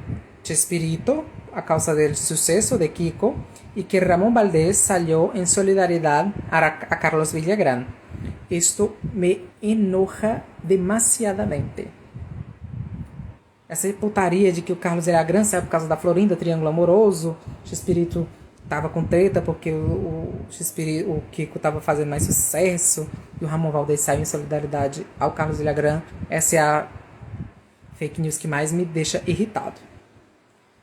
Chespirito a causa del suceso de Kiko y que Ramón Valdés salió en solidaridad a Carlos Villagrán. Esto me enoja demasiadamente. Essa putaria de que o Carlos Villagrán saiu por causa da Florinda, Triângulo Amoroso, Chespirito tava com treta porque o Kiko tava fazendo mais sucesso e o Ramon Valdez saiu em solidariedade ao Carlos Villagrán. Essa é a fake news que mais me deixa irritado.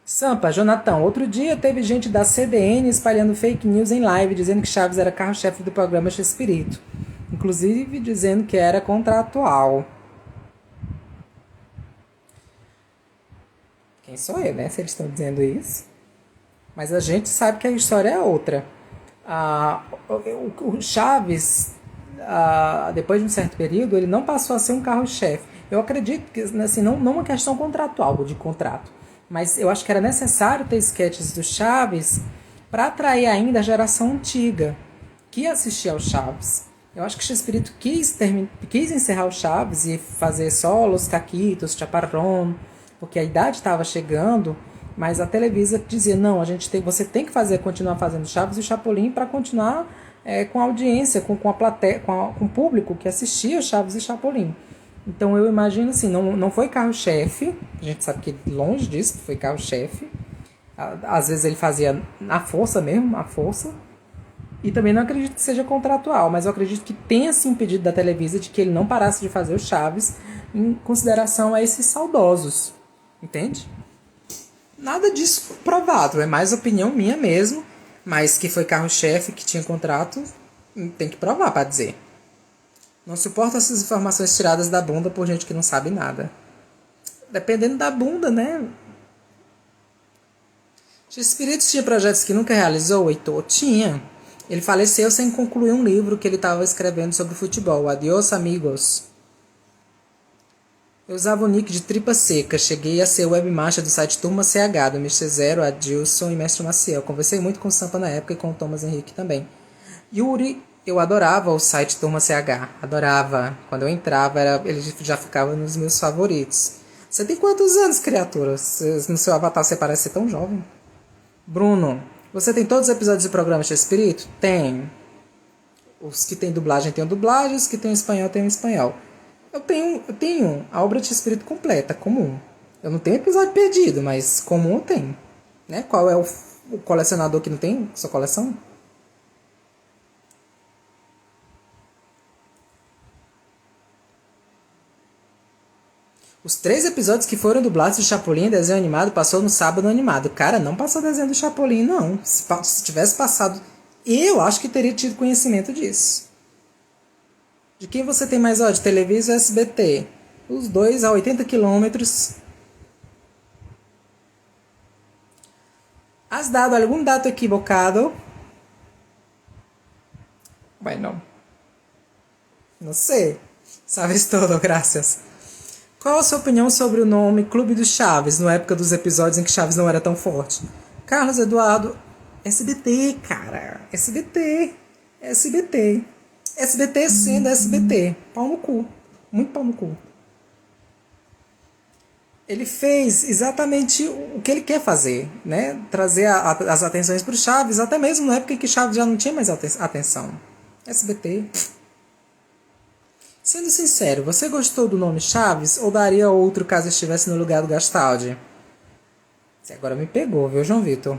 Sampa, Jonathan, outro dia teve gente da CDN espalhando fake news em live, dizendo que Chaves era carro-chefe do programa Chespirito. Inclusive dizendo que era contratual. Quem sou eu, né? Se eles estão dizendo isso. Mas a gente sabe que a história é outra. O Chaves, depois de um certo período, ele não passou a ser um carro-chefe. Eu acredito que, assim, não uma questão contratual, de contrato. Mas eu acho que era necessário ter sketches do Chaves para atrair ainda a geração antiga que assistia ao Chaves. Eu acho que o Chespirito quis encerrar o Chaves e fazer só Los Caquitos, Chaparrón, porque a idade estava chegando, mas a Televisa dizia, não, você tem que continuar fazendo Chaves e Chapolin para continuar com a audiência, com a plateia, com o público que assistia Chaves e Chapolin. Então eu imagino assim, não foi carro-chefe, a gente sabe que longe disso foi carro-chefe, às vezes ele fazia na força mesmo, a força, e também não acredito que seja contratual, mas eu acredito que tenha se impedido da Televisa de que ele não parasse de fazer o Chaves em consideração a esses saudosos, entende? Nada disso provado, é mais opinião minha mesmo, mas que foi carro-chefe, que tinha contrato, tem que provar para dizer. Não suporto essas informações tiradas da bunda por gente que não sabe nada. Dependendo da bunda, né? Chespirito tinha projetos que nunca realizou, Heitor? Tinha. Ele faleceu sem concluir um livro que ele estava escrevendo sobre futebol. Adiós, amigos. Eu usava o nick de Tripa Seca. Cheguei a ser webmaster do site Turma CH, do Mr. Zero, Adilson e Mestre Maciel. Conversei muito com o Sampa na época e com o Thomas Henrique também. Yuri, eu adorava o site Turma CH. Adorava. Quando eu entrava, ele já ficava nos meus favoritos. Você tem quantos anos, criatura? No seu avatar você parece ser tão jovem. Bruno, você tem todos os episódios do programa Chespirito? Tem. Os que tem dublagem tem dublagem, os que tem espanhol tem espanhol. Eu tenho a obra de Chespirito completa, comum. Eu não tenho episódio perdido, mas comum eu tenho. Né? Qual é o colecionador que não tem sua coleção? Os 3 episódios que foram dublados de Chapolin, desenho animado, passou no sábado animado. Cara, não passou desenho do Chapolin, não. Se tivesse passado, eu acho que teria tido conhecimento disso. De quem você tem mais ódio, Televisa ou SBT? Os dois a 80 quilômetros. Has dado algum dato equivocado? Bueno. Não sei. Sabes todo, graças. Qual a sua opinião sobre o nome Clube dos Chaves, na época dos episódios em que Chaves não era tão forte? Carlos Eduardo, SBT, cara. SBT. SBT sendo SBT. Pau no cu. Muito pau no cu. Ele fez exatamente o que ele quer fazer, né? Trazer as atenções para o Chaves, até mesmo na época em que Chaves já não tinha mais atenção. SBT. Sendo sincero, você gostou do nome Chaves ou daria outro caso estivesse no lugar do Gastaldi? Você agora me pegou, viu, João Vitor?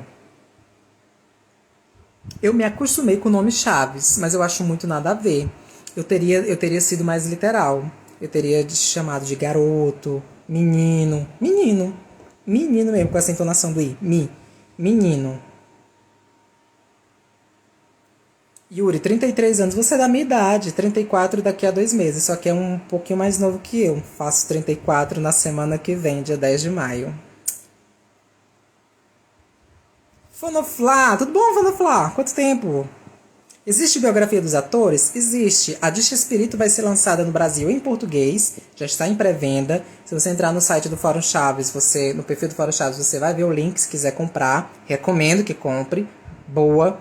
Eu me acostumei com o nome Chaves, mas eu acho muito nada a ver. Eu teria sido mais literal. Eu teria chamado de garoto, menino, menino, menino mesmo, com essa entonação do i, menino. Yuri, 33 anos, você é da minha idade, 34 daqui a 2 meses, só que é um pouquinho mais novo que eu. Faço 34 na semana que vem, dia 10 de maio. Fonoflá, tudo bom, Fonoflá? Quanto tempo? Existe biografia dos atores? Existe. A de Chespirito vai ser lançada no Brasil em português, já está em pré-venda. Se você entrar no site do Fórum Chaves, no perfil do Fórum Chaves, você vai ver o link se quiser comprar. Recomendo que compre. Boa.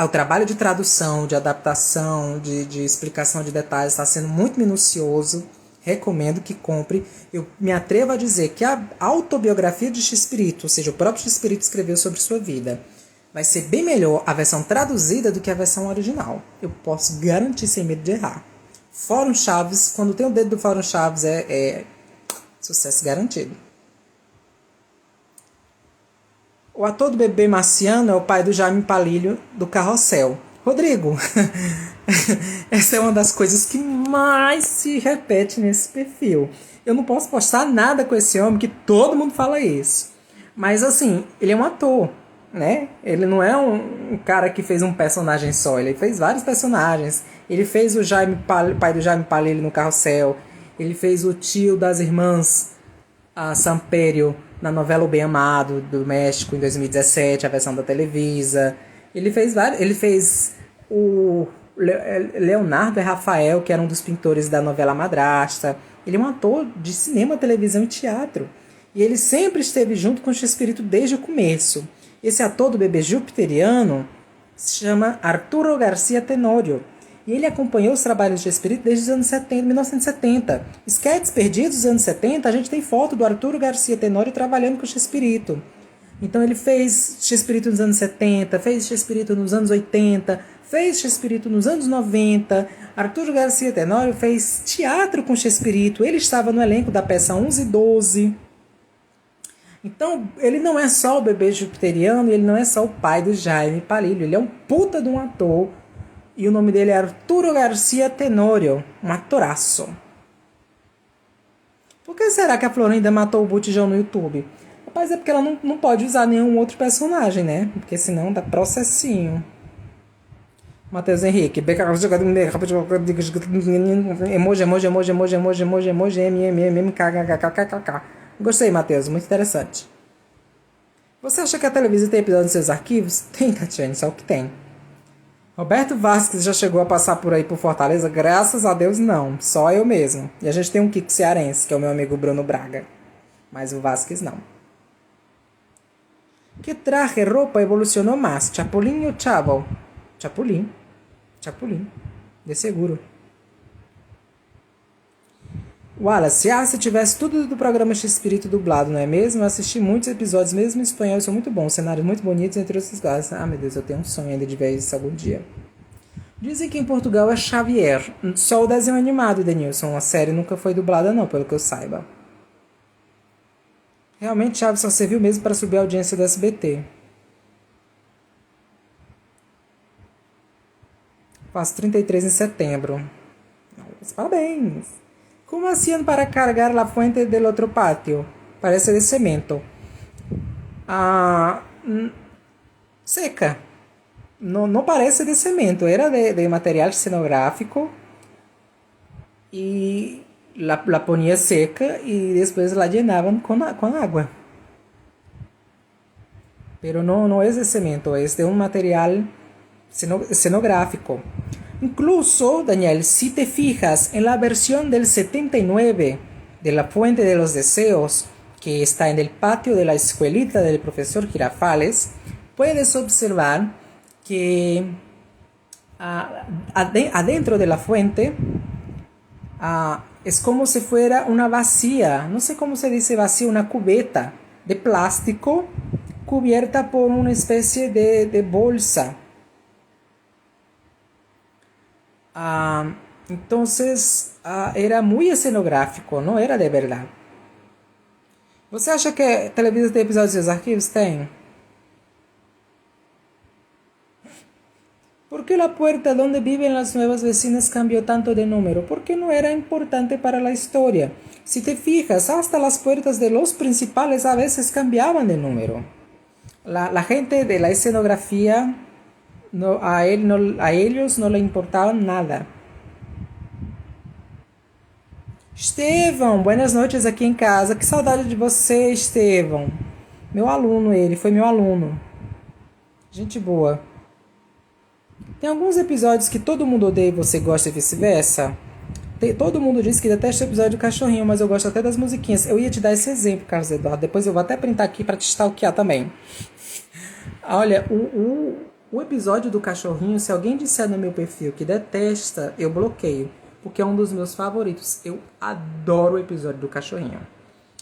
O trabalho de tradução, de adaptação, de explicação de detalhes está sendo muito minucioso. Recomendo que compre. Eu me atrevo a dizer que a autobiografia de Chespirito, ou seja, o próprio Chespirito escreveu sobre sua vida, vai ser bem melhor a versão traduzida do que a versão original. Eu posso garantir sem medo de errar. Fórum Chaves, quando tem o dedo do Fórum Chaves, é sucesso garantido. O ator do Bebê Marciano é o pai do Jaime Palilho do Carrossel. Rodrigo, essa é uma das coisas que mais se repete nesse perfil. Eu não posso postar nada com esse homem, que todo mundo fala isso. Mas assim, ele é um ator, né? Ele não é um cara que fez um personagem só, ele fez vários personagens. Ele fez o pai do Jaime Palilho no Carrossel. Ele fez o tio das irmãs Sampério na novela O Bem Amado do México em 2017, a versão da Televisa. Ele fez o Leonardo e Rafael, que era um dos pintores da novela Madrasta. Ele é um ator de cinema, televisão e teatro. E ele sempre esteve junto com o Chespirito desde o começo. Esse ator do Bebê Jupiteriano se chama Arturo García Tenorio. E ele acompanhou os trabalhos de Chespirito desde os anos 70, 1970. Esquetes perdidos dos anos 70, a gente tem foto do Arturo García Tenorio trabalhando com o Chespirito. Então ele fez Chespirito nos anos 70, fez Chespirito nos anos 80, fez Chespirito nos anos 90. Arturo García Tenorio fez teatro com Chespirito. Ele estava no elenco da peça 11 e 12. Então, ele não é só o Bebê Jupiteriano, ele não é só o pai do Jaime Palilho. Ele é um puta de um ator. E o nome dele é Arturo García Tenorio, um atoraço. Por que será que a Florinda matou o Botijão no YouTube? Rapaz, é porque ela não pode usar nenhum outro personagem, né? Porque senão dá processinho. Matheus Henrique. Emoji, MMMKKKKKK. Gostei, Matheus. Muito interessante. Você acha que a televisão tem episódio nos seus arquivos? Tem, Tatiane, só o que tem. Roberto Vasques já chegou a passar por aí por Fortaleza? Graças a Deus, não. Só eu mesmo. E a gente tem um Kiko cearense, que é o meu amigo Bruno Braga. Mas o Vasques não. Que traje roupa evolucionou mais? Chapulín ou Chavo? Chapulín. Chapulín. De seguro. Wallace, se tivesse tudo do programa X-Espírito dublado, não é mesmo? Eu assisti muitos episódios, mesmo em espanhol, são muito bons, cenários muito bonitos, entre outros casos. Ah, meu Deus, eu tenho um sonho ainda de ver isso algum dia. Dizem que em Portugal é Xavier. Só o desenho animado, Denilson. A série nunca foi dublada não, pelo que eu saiba. Realmente, Chaves só serviu mesmo para subir a audiência do SBT. Faço 33 em setembro. Parabéns! Como hacían para cargar la fuente del otro patio? Parece de cemento. Seca. No parece de cemento. Era de material cenográfico. Y la ponía seca y después la llenaban con agua. Pero no es de cemento, es de un material escenográfico. Incluso, Daniel, si te fijas en la versión del 79 de La Fuente de los Deseos, que está en el patio de la escuelita del profesor Girafales, puedes observar que adentro de la fuente es como si fuera una vacía, no sé cómo se dice vacía, una cubeta de plástico cubierta por una especie de bolsa. Entonces, era muy escenográfico, não era de verdade. Você acha que a Televisa tem episódios dos arquivos? Tem. ¿Por qué la puerta donde viven las nuevas vecinas cambió tanto de número? Porque no era importante para la historia. Si te fijas, hasta las puertas de los principales a veces cambiaban de número. La gente de la escenografía, a ellos no le importaba nada. Estevão, buenas noites aqui em casa. Que saudade de você, Estevão. Meu aluno ele, foi meu aluno. Gente boa. Tem alguns episódios que todo mundo odeia e você gosta e vice-versa. Todo mundo diz que detesta o episódio do cachorrinho, mas eu gosto até das musiquinhas. Eu ia te dar esse exemplo, Carlos Eduardo. Depois eu vou até printar aqui para te stalkear também. Olha, o episódio do cachorrinho, se alguém disser no meu perfil que detesta, eu bloqueio. Porque é um dos meus favoritos. Eu adoro o episódio do cachorrinho.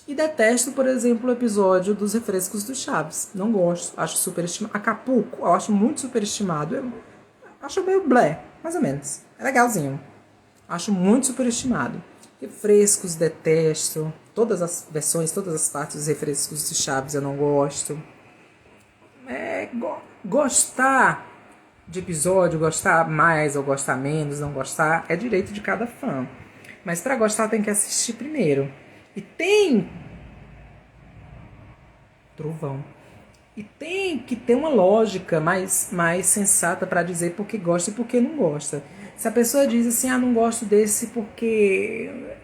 E detesto, por exemplo, o episódio dos refrescos do Chaves. Não gosto, acho superestimado. Acapulco, eu acho muito superestimado. Eu acho meio blé, mais ou menos. É legalzinho. Acho muito superestimado. Refrescos, detesto. Todas as versões, todas as partes dos refrescos do Chaves eu não gosto. Gostar de episódio, gostar mais ou gostar menos, não gostar, é direito de cada fã. Mas para gostar tem que assistir primeiro. E tem... Trovão. E tem que ter uma lógica mais sensata para dizer por que gosta e por que não gosta. Se a pessoa diz assim, não gosto desse porque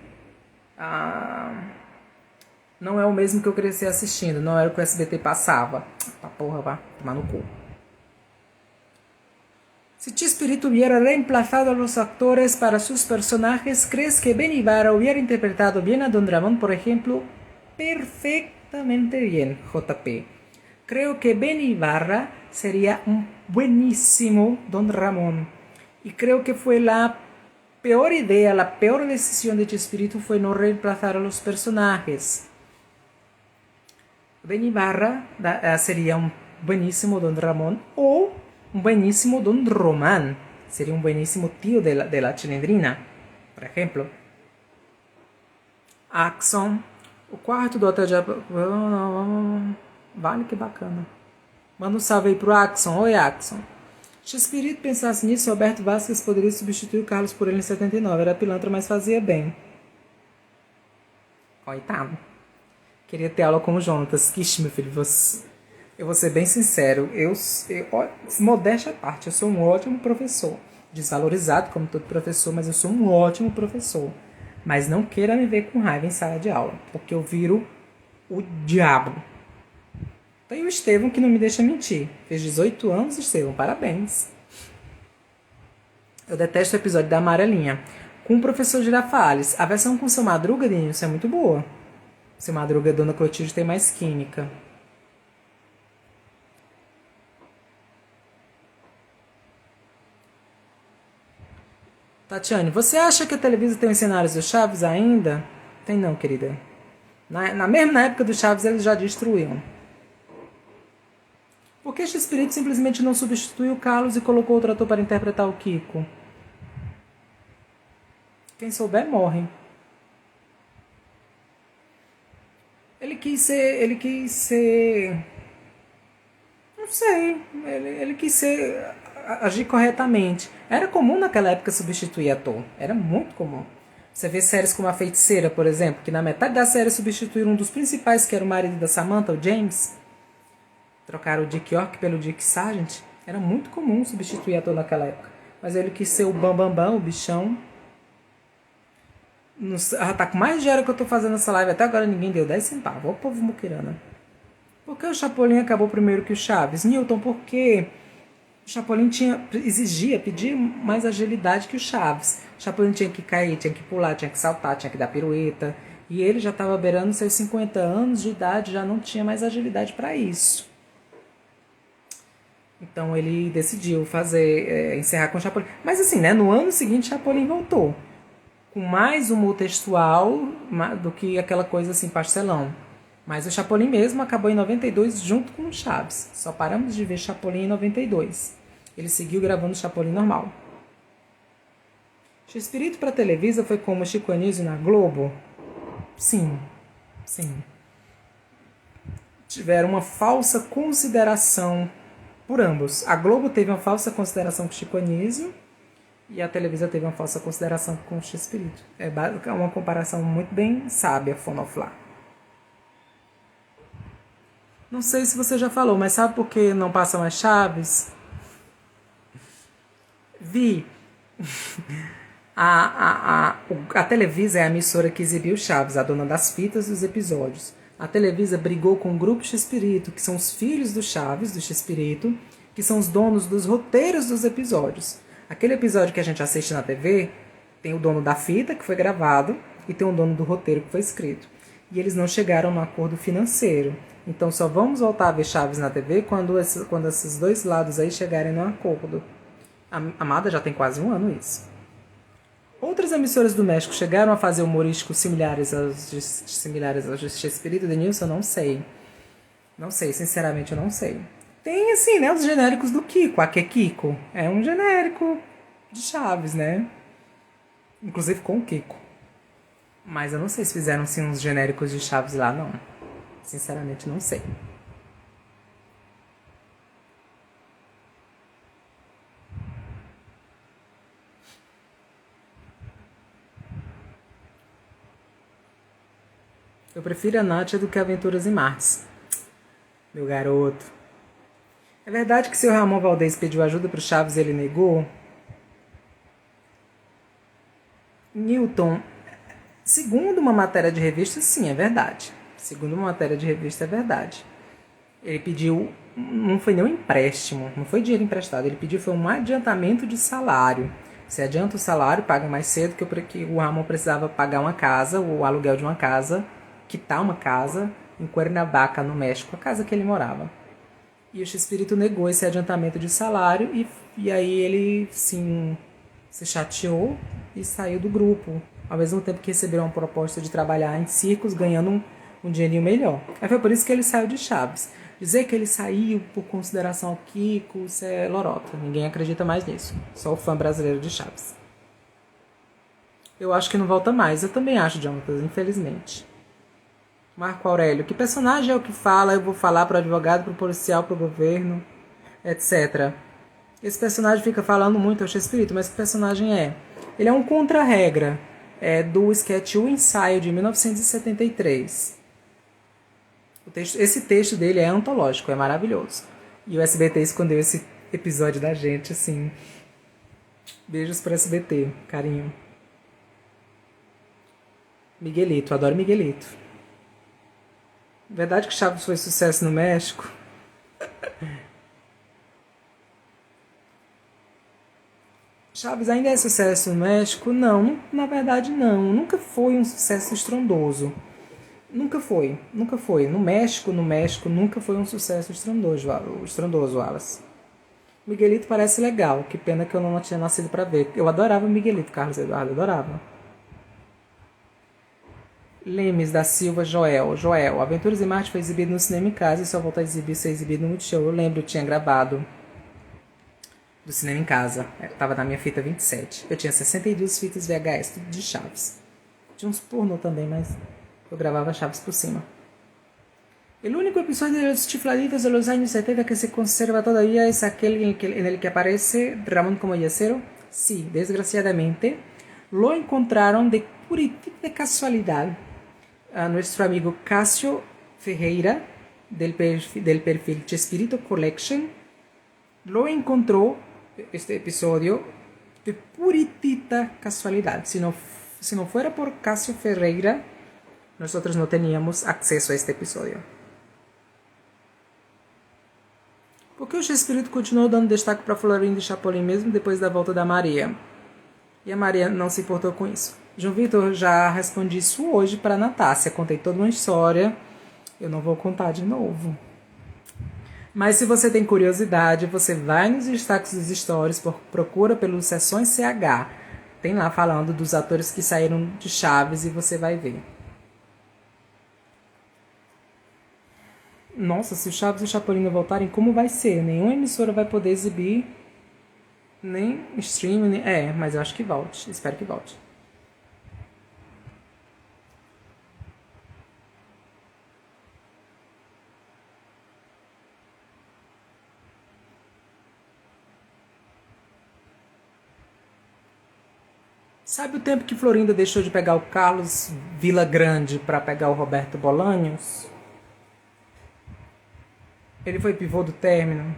não é o mesmo que eu cresci assistindo, não era o que o SBT passava. Tá porra, vá tomar no cu. Si Chespirito hubiera reemplazado a los actores para sus personajes, ¿crees que Ben Ibarra hubiera interpretado bien a Don Ramón, por ejemplo? Perfectamente bien, JP. Creo que Ben Ibarra sería un buenísimo Don Ramón. Y creo que fue la peor idea, la peor decisión de Chespirito fue no reemplazar a los personajes. Ben Ibarra sería un buenísimo Don Ramón o un buenísimo Don Román. Sería un buenísimo tío de la Chilindrina, por ejemplo. Axon, o quarto do Hotel de... Vale, que bacana. Manda um salve aí pro Axon. Oi, Axon. Se o Espírito pensasse nisso, Roberto Vasquez poderia substituir o Carlos por ele em 79. Era pilantra, mas fazia bem. Coitado. Queria ter aula com o Jonatas. Ixi, meu filho, eu vou ser bem sincero. Modéstia à parte, eu sou um ótimo professor. Desvalorizado como todo professor, mas eu sou um ótimo professor. Mas não queira me ver com raiva em sala de aula, porque eu viro o diabo. Tem o Estevão que não me deixa mentir. Fez 18 anos, Estevão, parabéns. Eu detesto o episódio da Amarelinha. Com o professor Girafales. A versão com o Seu Madruga, Denilson, é muito boa. Seu Madruga e Dona Clotilde tem mais química. Tatiane, você acha que a Televisa tem os cenários do Chaves ainda? Tem não, querida. Mesmo na época do Chaves, eles já destruíam. Por que Chespirito simplesmente não substituiu o Carlos e colocou outro ator para interpretar o Kiko? Quem souber, morre. Ele quis ser... Não sei. Ele quis agir corretamente. Era comum naquela época substituir ator. Era muito comum. Você vê séries como A Feiticeira, por exemplo, que na metade da série substituíram um dos principais, que era o marido da Samantha, o James. Trocaram o Dick York pelo Dick Sargent. Era muito comum substituir ator naquela época. Mas ele quis ser o bambambam, o bichão. Tá com mais dinheiro que eu tô fazendo essa live. Até agora ninguém deu 10 centavos. Ó o povo muquirana. Por que o Chapolin acabou primeiro que o Chaves? Newton, porque o Chapolin pedia mais agilidade que o Chaves. O Chapolin tinha que cair, tinha que pular, tinha que saltar, tinha que dar pirueta. E ele já estava beirando seus 50 anos de idade, já não tinha mais agilidade para isso. Então ele decidiu encerrar com o Chapolin. Mas assim, né, no ano seguinte Chapolin voltou. Com mais humor textual do que aquela coisa assim, pastelão. Mas o Chapolin mesmo acabou em 92 junto com o Chaves. Só paramos de ver Chapolin em 92. Ele seguiu gravando Chapolin normal. Chespirito para Televisa foi como Chico Anísio na Globo? Sim, sim. Tiveram uma falsa consideração por ambos. A Globo teve uma falsa consideração com Chico Anísio e a Televisa teve uma falsa consideração com o Chespirito. É uma comparação muito bem sábia, Fonoflá. Não sei se você já falou, mas sabe por que não passa mais Chaves? Vi. A Televisa é a emissora que exibiu Chaves, a dona das fitas dos episódios. A Televisa brigou com o Grupo Chespirito, que são os filhos do Chaves, do Chespirito, que são os donos dos roteiros dos episódios. Aquele episódio que a gente assiste na TV, tem o dono da fita, que foi gravado, e tem o dono do roteiro, que foi escrito. E eles não chegaram no acordo financeiro. Então só vamos voltar a ver Chaves na TV quando esses dois lados aí chegarem no acordo. A Amada já tem quase um ano isso. Outras emissoras do México chegaram a fazer humorísticos similares aos de Chespirito, Denilson? Não sei. Não sei, sinceramente eu não sei. Tem, assim, né, os genéricos do Kiko. A Kiko é um genérico de Chaves, né? Inclusive com o Kiko. Mas eu não sei se fizeram, assim, uns genéricos de Chaves lá, não. Sinceramente, não sei. Eu prefiro a Nátia do que Aventuras em Marte. Meu garoto. É verdade que seu Ramon Valdez pediu ajuda pro Chaves e ele negou? Newton, segundo uma matéria de revista, sim, é verdade. Segundo uma matéria de revista, é verdade. Ele pediu, não foi nem um empréstimo, não foi dinheiro emprestado, ele pediu foi um adiantamento de salário. Você adianta o salário, paga mais cedo que o Ramon precisava pagar uma casa, o aluguel de uma casa, quitar uma casa em Cuernavaca, no México, a casa que ele morava. E o Chespirito negou esse adiantamento de salário e aí ele, sim, se chateou e saiu do grupo. Ao mesmo tempo que recebeu uma proposta de trabalhar em circos, ganhando um dinheirinho melhor. Aí foi por isso que ele saiu de Chaves. Dizer que ele saiu por consideração ao Kiko, isso é lorota. Ninguém acredita mais nisso. Só o fã brasileiro de Chaves. Eu acho que não volta mais. Eu também acho, Jonathan, infelizmente. Marco Aurélio, que personagem é o que fala? Eu vou falar pro advogado, pro policial, pro governo, etc. Esse personagem fica falando muito ao Chespirito, mas que personagem é? Ele é um contra-regra do sketch O Ensaio, de 1973. Esse texto dele é antológico, é maravilhoso. E o SBT escondeu esse episódio da gente, assim. Beijos pro SBT, carinho. Miguelito, adoro Miguelito. Verdade que Chaves foi sucesso no México? Chaves ainda é sucesso no México? Não, na verdade não. Nunca foi um sucesso estrondoso. Nunca foi. No México, nunca foi um sucesso estrondoso, Wallace. Miguelito parece legal. Que pena que eu não tinha nascido pra ver. Eu adorava Miguelito, Carlos Eduardo, adorava. Lemes da Silva, Joel, Aventuras em Marte foi exibido no Cinema em Casa e só voltou a ser exibido no Multishow. Eu lembro, eu tinha gravado do Cinema em Casa. Tava na minha fita 27. Eu tinha 62 fitas VHS, tudo de Chaves. Tinha uns pornô também, mas eu gravava Chaves por cima. El único episodio de Los Chifladitos de los años 70 que se conserva todavía es aquel en el que aparece Ramón como yacero. Sí, desgraciadamente lo encontraron de puritita casualidad. A nuestro amigo Cássio Ferreira, del perfil Chespirito Collection, lo encontró este episodio de puritita casualidad. Si no fuera por Cássio Ferreira, nosotros no teníamos acceso a este episodio. Por que o Chespirito continuou dando destaque para Florinda e Chapolin mesmo depois da volta da Maria? E a Maria não se importou com isso. João Vitor, já respondi isso hoje para a Natácia. Contei toda uma história. Eu não vou contar de novo. Mas se você tem curiosidade, você vai nos destaques dos stories, procura pelos Sessões CH. Tem lá falando dos atores que saíram de Chaves e você vai ver. Nossa, se o Chaves e o Chapolin voltarem, como vai ser? Nenhuma emissora vai poder exibir Nem stream, nem... mas eu acho que volte. Espero que volte. Sabe o tempo que Florinda deixou de pegar o Carlos Villagrande para pegar o Roberto Bolanhos? Ele foi pivô do término.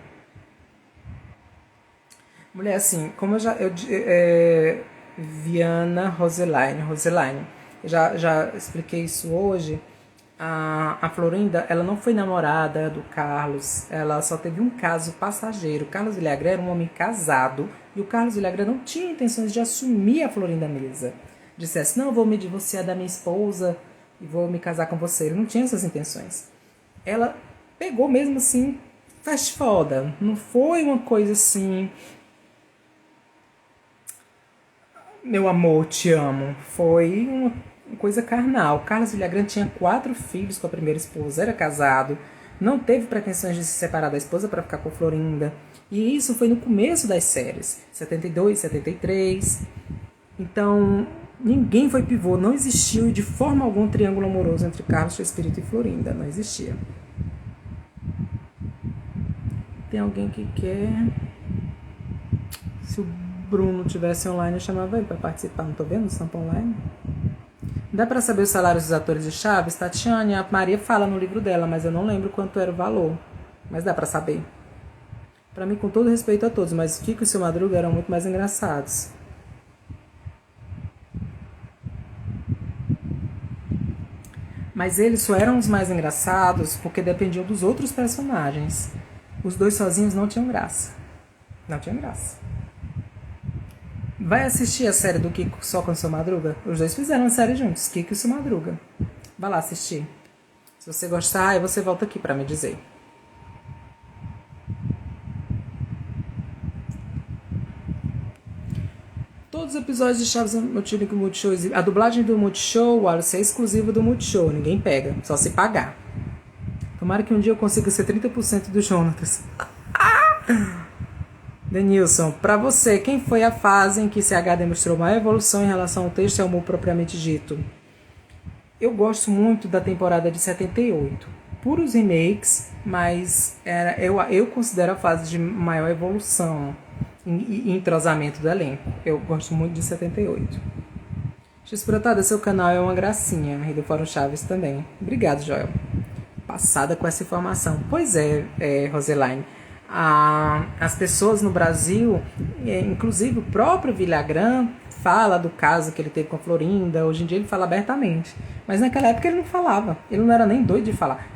Mulher, assim, como Viana Roselaine. Já expliquei isso hoje. A Florinda, ela não foi namorada do Carlos, ela só teve um caso passageiro. O Carlos Villagrán era um homem casado e o Carlos Villagrán não tinha intenções de assumir a Florinda Mesa. Dissesse, não, eu vou me divorciar da minha esposa e vou me casar com você. Ele não tinha essas intenções. Ela pegou mesmo assim, faz foda. Não foi uma coisa assim, meu amor, te amo. Foi uma coisa carnal. Carlos Villagrán tinha 4 filhos com a primeira esposa, era casado, não teve pretensões de se separar da esposa para ficar com Florinda. E isso foi no começo das séries, 72, 73. Então, ninguém foi pivô, não existiu de forma alguma um triângulo amoroso entre Carlos Chespirito e Florinda, não existia. Tem alguém que quer... Se o Bruno tivesse online, eu chamava ele para participar. Não tô vendo o Sampa online? Dá para saber os salários dos atores de Chaves? Tatiane, a Maria fala no livro dela, mas eu não lembro quanto era o valor. Mas dá para saber. Para mim, com todo respeito a todos, mas Kiko e Seu Madruga eram muito mais engraçados. Mas eles só eram os mais engraçados porque dependiam dos outros personagens. Os dois sozinhos não tinham graça. Não tinham graça. Vai assistir a série do Kiko só com o Seu Madruga? Os dois fizeram a série juntos, Kiko e Seu Madruga. Vai lá assistir. Se você gostar, aí você volta aqui pra me dizer. Todos os episódios de Chaves Multishow, Multishow, a dublagem do Multishow, Wallace, é exclusiva do Multishow, ninguém pega, só se pagar. Tomara que um dia eu consiga ser 30% do Jonatas. Denilson, pra você, quem foi a fase em que CH demonstrou maior evolução em relação ao texto e ao humor propriamente dito? Eu gosto muito da temporada de 78. Puros remakes, mas eu considero a fase de maior evolução e entrosamento do elenco. Eu gosto muito de 78. X-Brotada, seu canal é uma gracinha. E do Fórum Chaves também. Obrigado, Joel. Passada com essa informação. Pois Roselaine. As pessoas no Brasil, inclusive o próprio Villagrán, fala do caso que ele teve com a Florinda. Hoje em dia ele fala abertamente. Mas naquela época ele não falava. Ele não era nem doido de falar.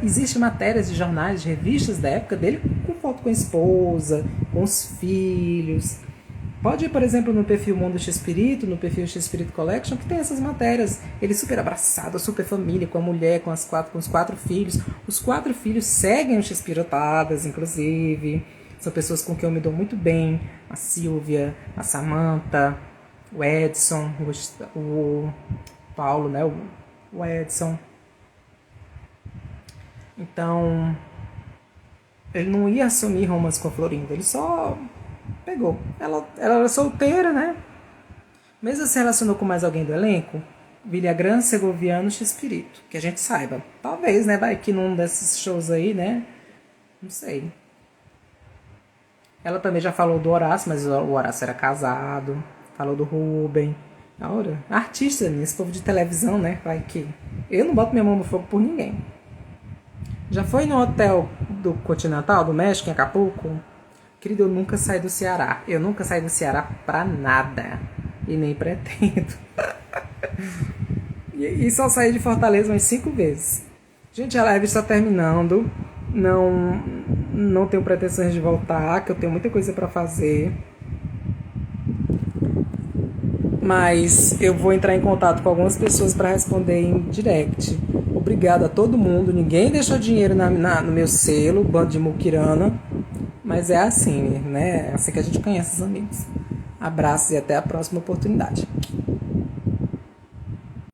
Existem matérias de jornais, de revistas da época dele com foto com a esposa, com os filhos. Pode ir, por exemplo, no perfil Mundo Chespirito, no perfil Chespirito Collection, que tem essas matérias. Ele super abraçado, super família, com a mulher, com os 4 filhos. Os 4 filhos seguem os Chespirotadas, inclusive. São pessoas com quem eu me dou muito bem. A Silvia, a Samantha, o Edson, o Paulo, né? O Edson. Então, ele não ia assumir romance com a Florinda, ele só pegou. Ela era solteira, né? Mesmo se relacionou com mais alguém do elenco, Villagrán, Segoviano, Chespirito, que a gente saiba. Talvez, né? Vai que num desses shows aí, né? Não sei. Ela também já falou do Horácio, mas o Horácio era casado. Falou do Rubem. Artista, esse povo de televisão, né? Vai que... Eu não boto minha mão no fogo por ninguém. Já foi no hotel do Continental, do México, em Acapulco? Querido, eu nunca saí do Ceará. Eu nunca saí do Ceará pra nada. E nem pretendo. E só saí de Fortaleza umas 5 vezes. Gente, a live está terminando. Não tenho pretensões de voltar, que eu tenho muita coisa pra fazer. Mas eu vou entrar em contato com algumas pessoas para responder em direct. Obrigado a todo mundo. Ninguém deixou dinheiro no meu selo, bando de muquirana. Mas é assim, né? É assim que a gente conhece os amigos. Abraços e até a próxima oportunidade.